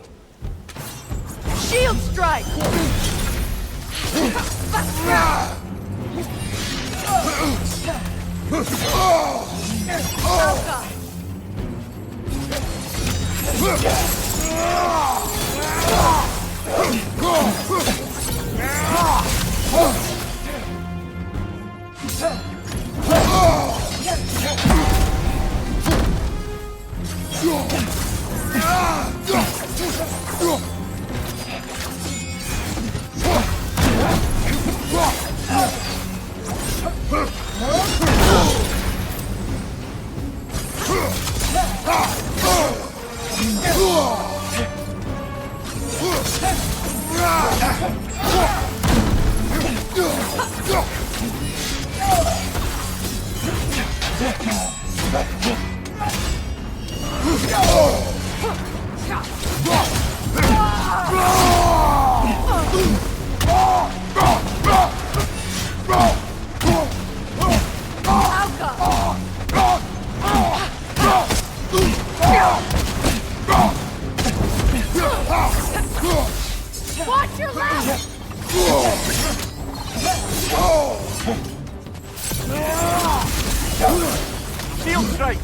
Shield strike! Watch your left! Shield strike!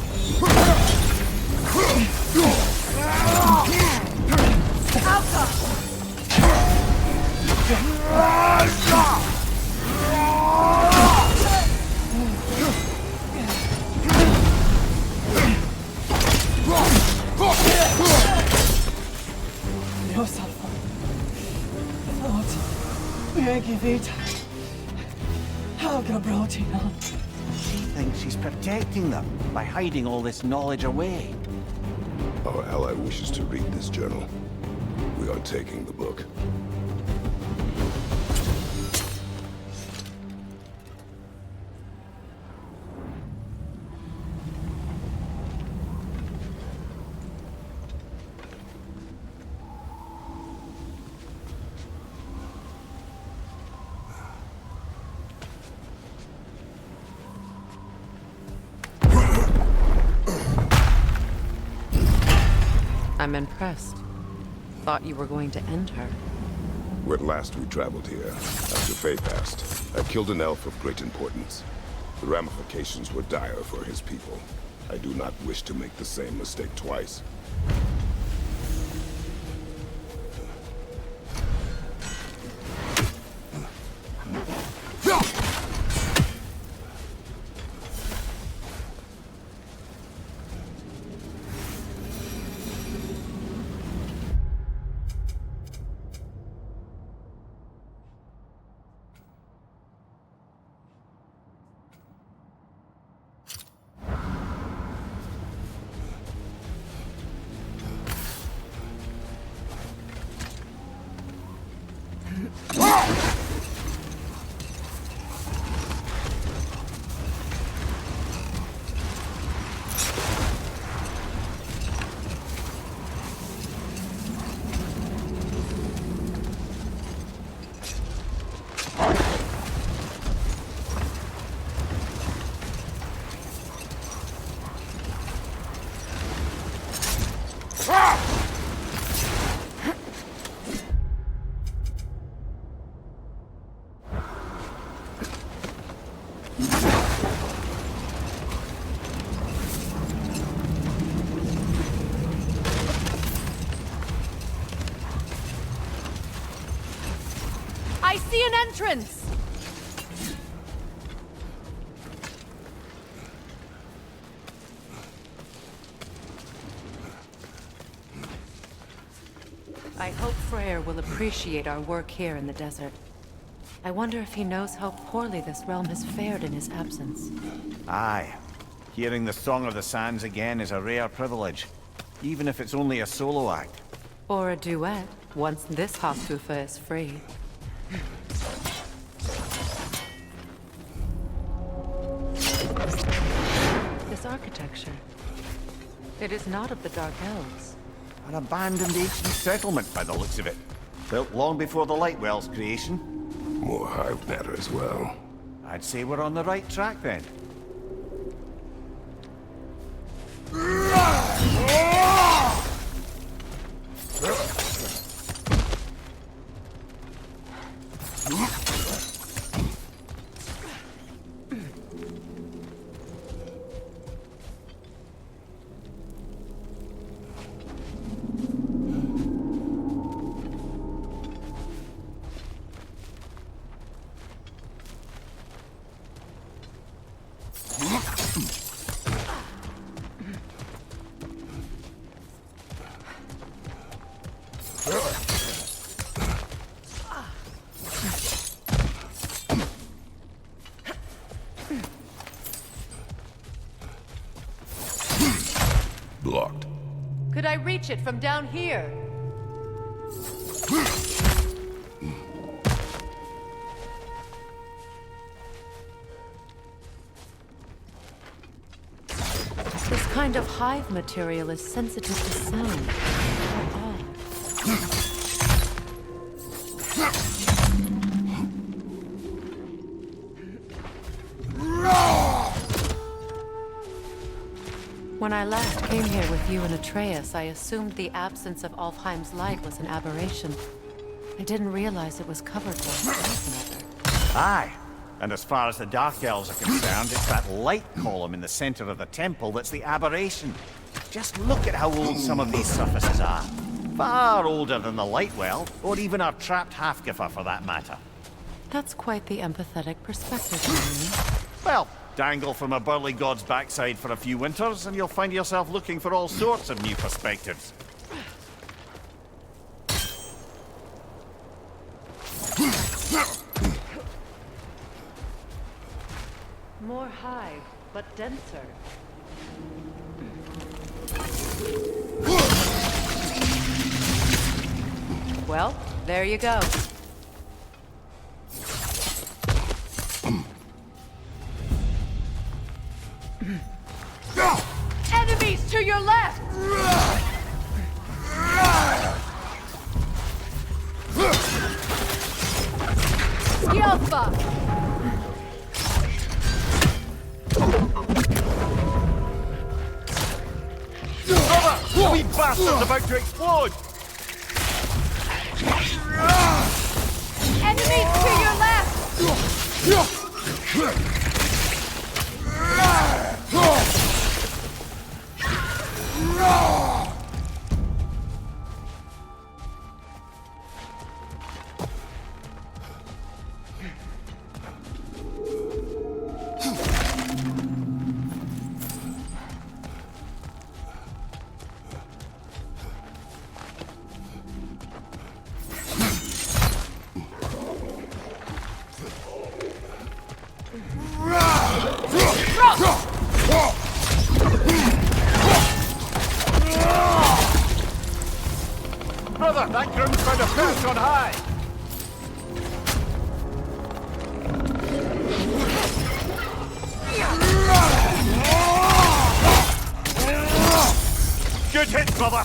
She thinks she's protecting them by hiding all this knowledge away. Our ally wishes to read this journal. We are taking the book. I'm impressed. Thought you were going to end her. When last we traveled here, after Faye passed, I killed an elf of great importance. The ramifications were dire for his people. I do not wish to make the same mistake twice. I see an entrance! I hope Freyr will appreciate our work here in the desert. I wonder if he knows how poorly this realm has fared in his absence. Aye. Hearing the Song of the Sands again is a rare privilege, even if it's only a solo act. Or a duet, once this Hofgufa is free. This architecture. It is not of the Dark Elves. An abandoned ancient settlement by the looks of it. Built long before the Lightwell's creation. More hive matter as well. I'd say we're on the right track then. Blocked. Could I reach it from down here? This kind of hive material is sensitive to sound. How odd. When I last came here with you and Atreus, I assumed the absence of Alfheim's light was an aberration. I didn't realize it was covered by dark matter. Aye. And as far as the Dark Elves are concerned, it's that light column in the center of the temple that's the aberration. Just look at how old some of these surfaces are. Far older than the light well, or even our trapped Halfgiffer for that matter. That's quite the empathetic perspective, Henry. Well, dangle from a burly god's backside for a few winters, and you'll find yourself looking for all sorts of new perspectives. More hive, but denser. Well, there you go. Enemies to your left! Yelpa! Brother! Wee bastard's about to explode! Enemies to your left! Brother, that groom's found a perch on high! Good hit, brother!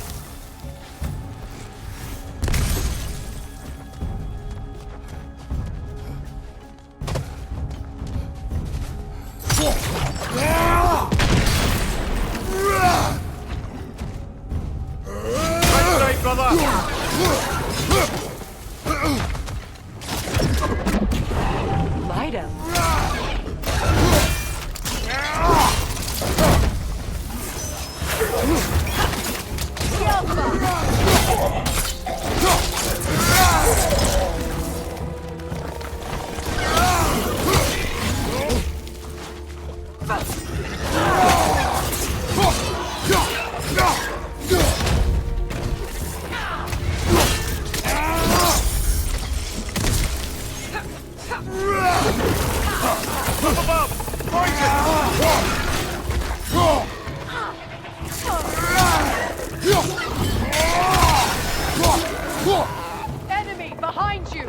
Right, brother! Light him. Enemy behind you!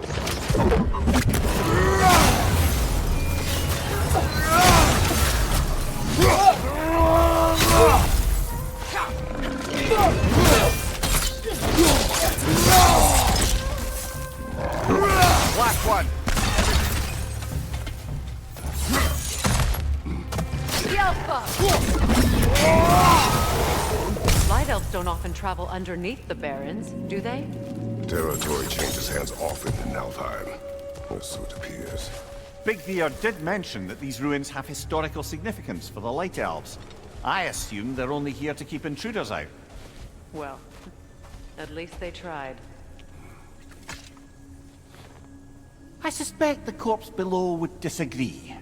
Last one! Light elves don't often travel underneath the barrens, do they? Territory changes hands often in Alfheim, or so it appears. Bigbeard did mention that these ruins have historical significance for the Light Elves. I assume they're only here to keep intruders out. Well, at least they tried. I suspect the corpse below would disagree.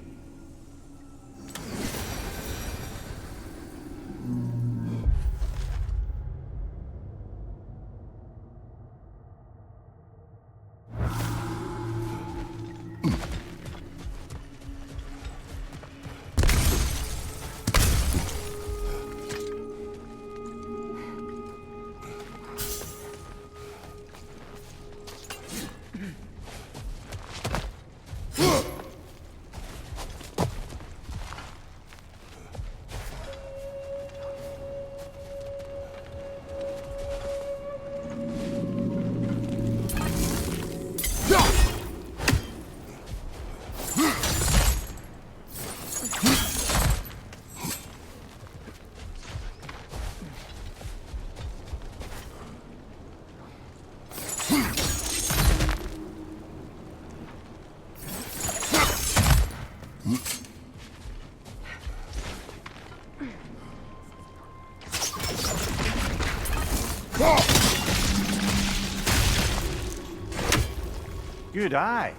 Good eye.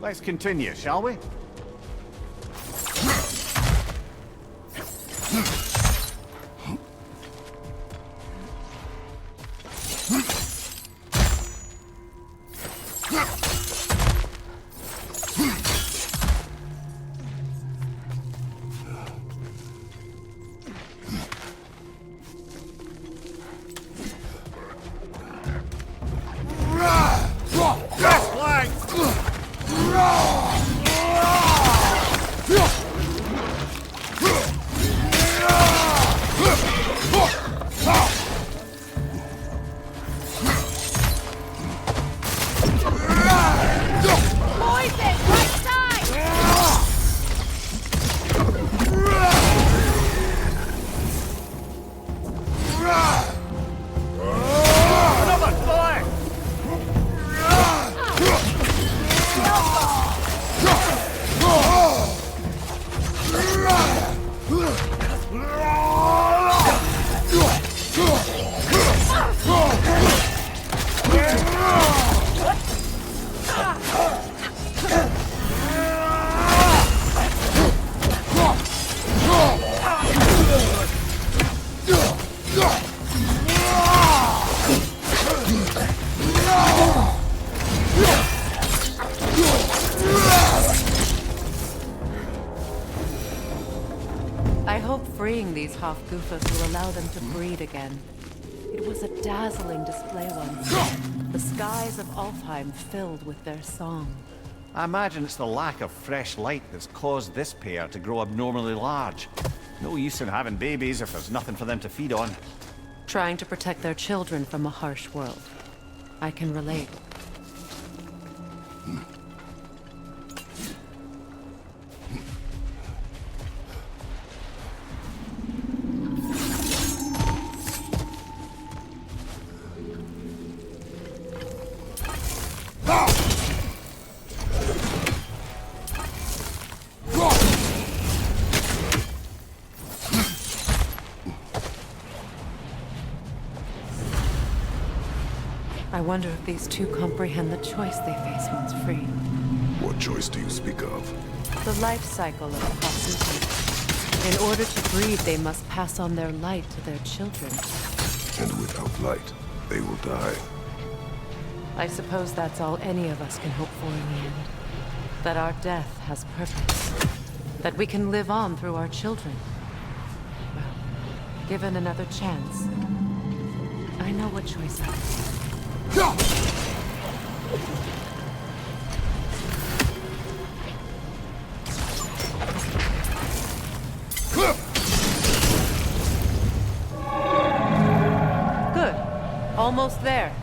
Let's continue, shall we? I hope freeing these half-goofers will allow them to breed again. It was a dazzling display once. The skies of Alfheim filled with their song. I imagine it's the lack of fresh light that's caused this pair to grow abnormally large. No use in having babies if there's nothing for them to feed on. Trying to protect their children from a harsh world. I can relate. I wonder if these two comprehend the choice they face once free. What choice do you speak of? The life cycle of a prophesied. In order to breed, they must pass on their light to their children. And without light, they will die. I suppose that's all any of us can hope for in the end. That our death has purpose. That we can live on through our children. Well, given another chance, I know what choice I make. Good. Almost there.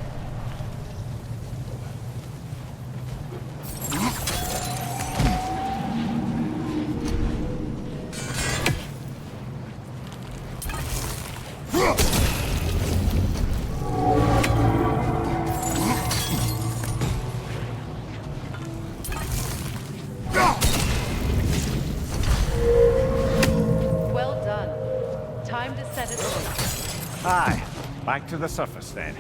Aye. Back to the surface then.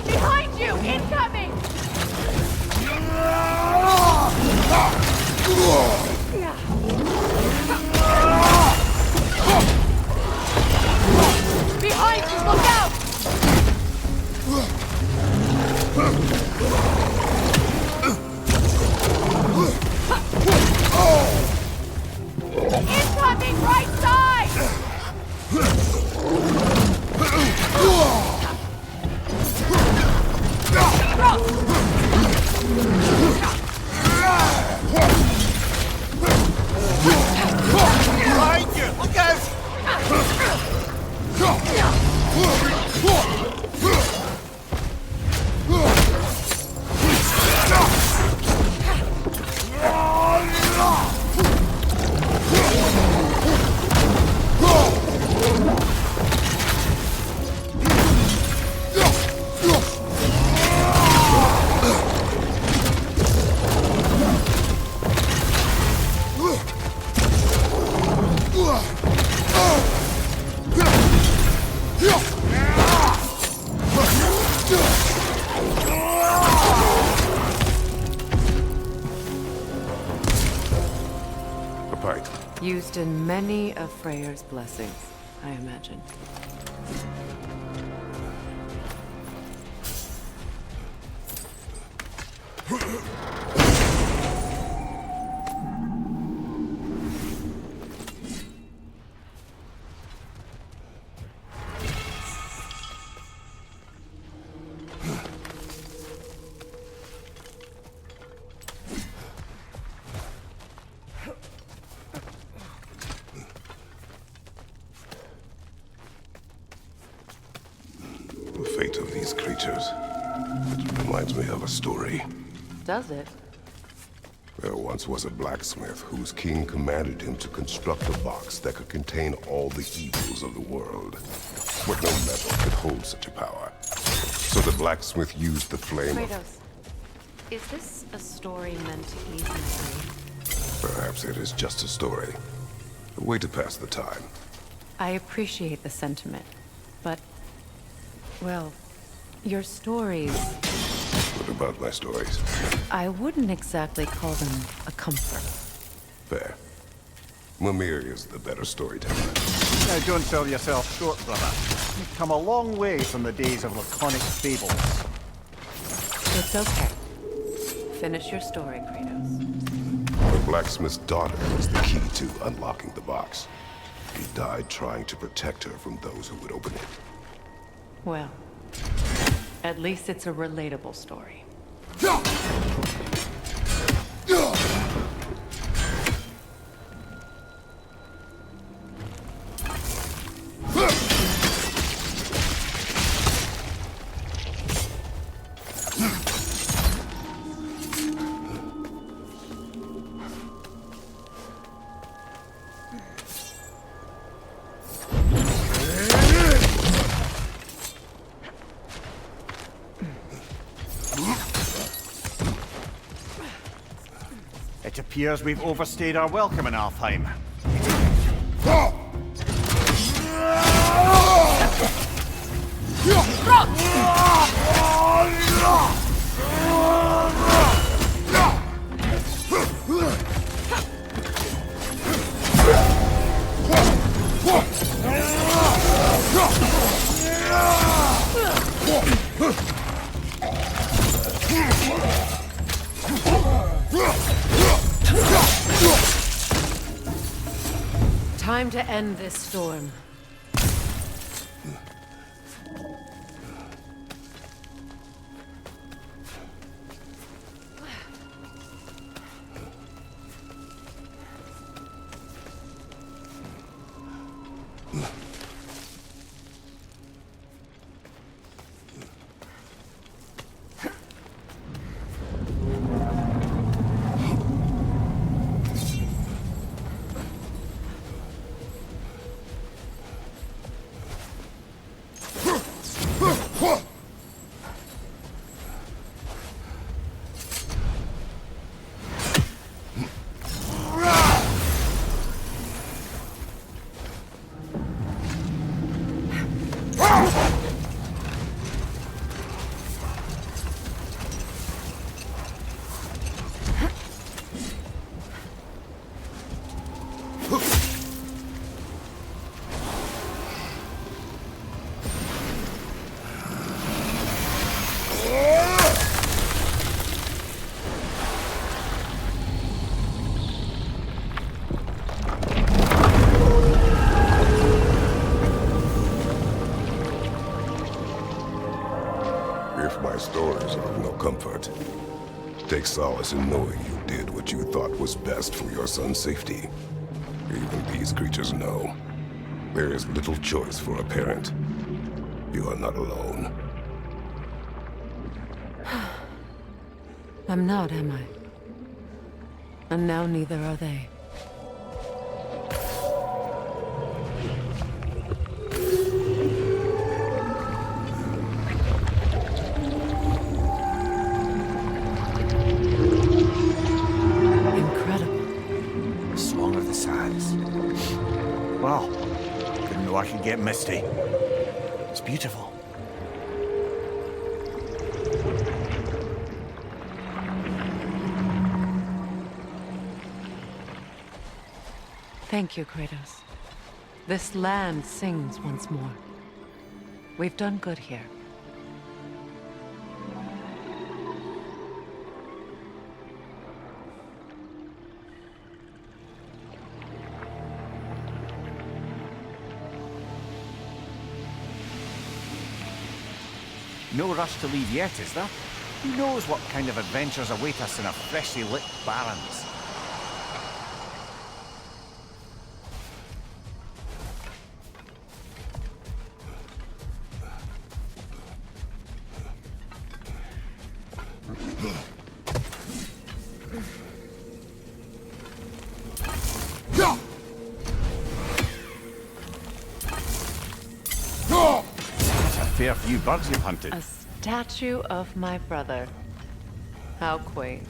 Behind you! Incoming! Behind you! Look out! Incoming right side! Behind you! Look out! A pint. Used in many of Freyr's blessings, I imagine. The fate of these creatures. It reminds me of a story. Does it? There once was a blacksmith whose king commanded him to construct a box that could contain all the evils of the world. But no metal could hold such a power. So the blacksmith used the flame of... Kratos, is this a story meant to ease my pain? Perhaps it is just a story. A way to pass the time. I appreciate the sentiment, but, well, your stories, What about my stories? I wouldn't exactly call them a comfort. Fair. Mimir is the better storyteller. Now don't sell yourself short, brother. You've come a long way from the days of laconic fables. It's okay. Finish your story, Kratos. The blacksmith's daughter was the key to unlocking the box. He died trying to protect her from those who would open it. Well, at least it's a relatable story. It appears we've overstayed our welcome in Alfheim. Time to end this storm. Take solace in knowing you did what you thought was best for your son's safety. Even these creatures know. There is little choice for a parent. You are not alone. I'm not, am I? And now neither are they. Wow, didn't know I could get misty. It's beautiful. Thank you, Kratos. This land sings once more. We've done good here. No rush to leave yet, is there? Who knows what kind of adventures await us in our freshly lit barrens? Fair few birds you've hunted. A statue of my brother. How quaint.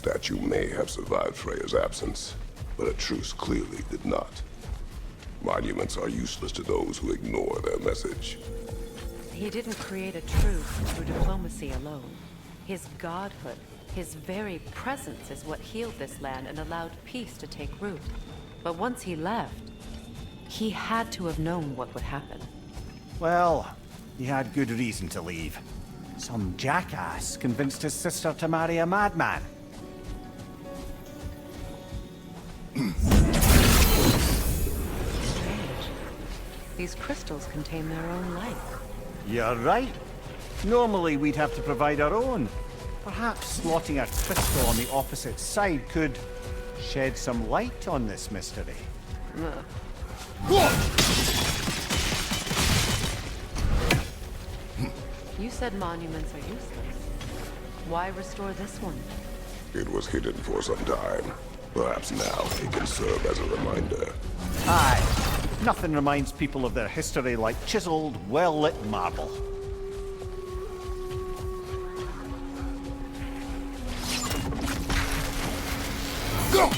statue may have survived Freya's absence, but a truce clearly did not. Monuments are useless to those who ignore their message. He didn't create a truce through diplomacy alone. His godhood, his very presence is what healed this land and allowed peace to take root. But once he left, he had to have known what would happen. Well, he had good reason to leave. Some jackass convinced his sister to marry a madman. Strange. These crystals contain their own light. You're right. Normally we'd have to provide our own. Perhaps slotting a crystal on the opposite side could shed some light on this mystery. You said monuments are useless. Why restore this one? It was hidden for some time. Perhaps now it can serve as a reminder. Aye. Nothing reminds people of their history like chiseled, well-lit marble. Go!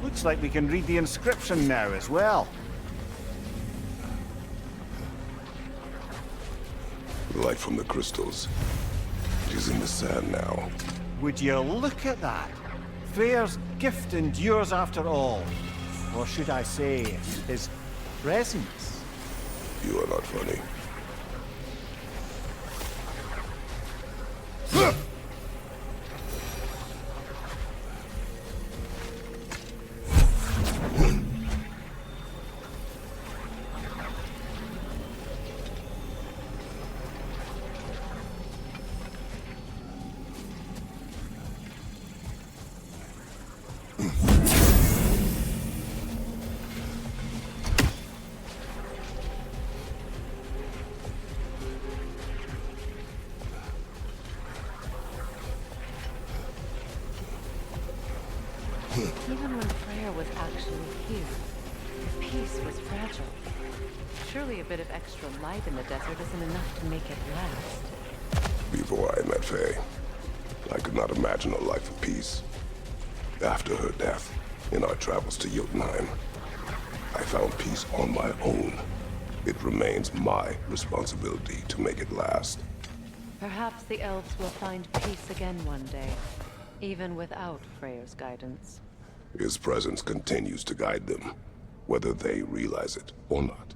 Looks like we can read the inscription now as well. The light from the crystals. It is in the sand now. Would you look at that? Freyr's gift endures after all. Or should I say, his presence? You are not funny. Even when Freya was actually here, the peace was fragile. Surely a bit of extra light in the desert isn't enough to make it last. Before I met Faye, I could not imagine a life of peace. After her death, in our travels to Jotunheim, I found peace on my own. It remains my responsibility to make it last. Perhaps the elves will find peace again one day, even without Freyr's guidance. His presence continues to guide them, whether they realize it or not.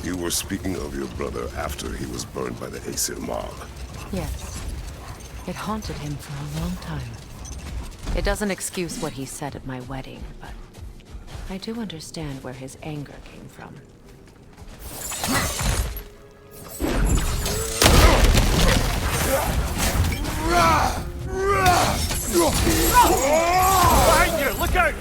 You were speaking of your brother after he was burned by the Aesir mob. Yes. It haunted him for a long time. It doesn't excuse what he said at my wedding, but I do understand where his anger came from. Behind you! Look out!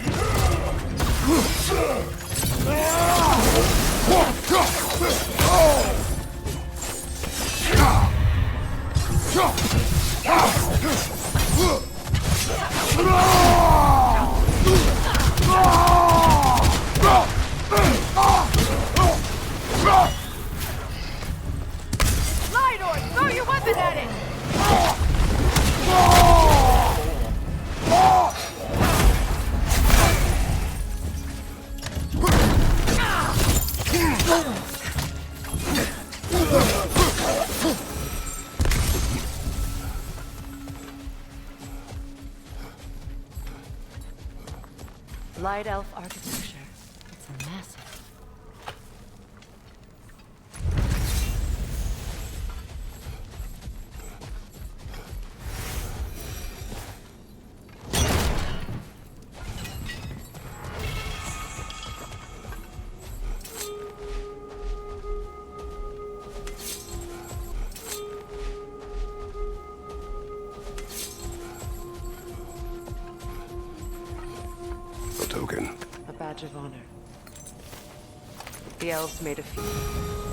Lidor, throw your weapon at it! Light elf architecture. It's massive. A token. A badge of honor. The elves made a few.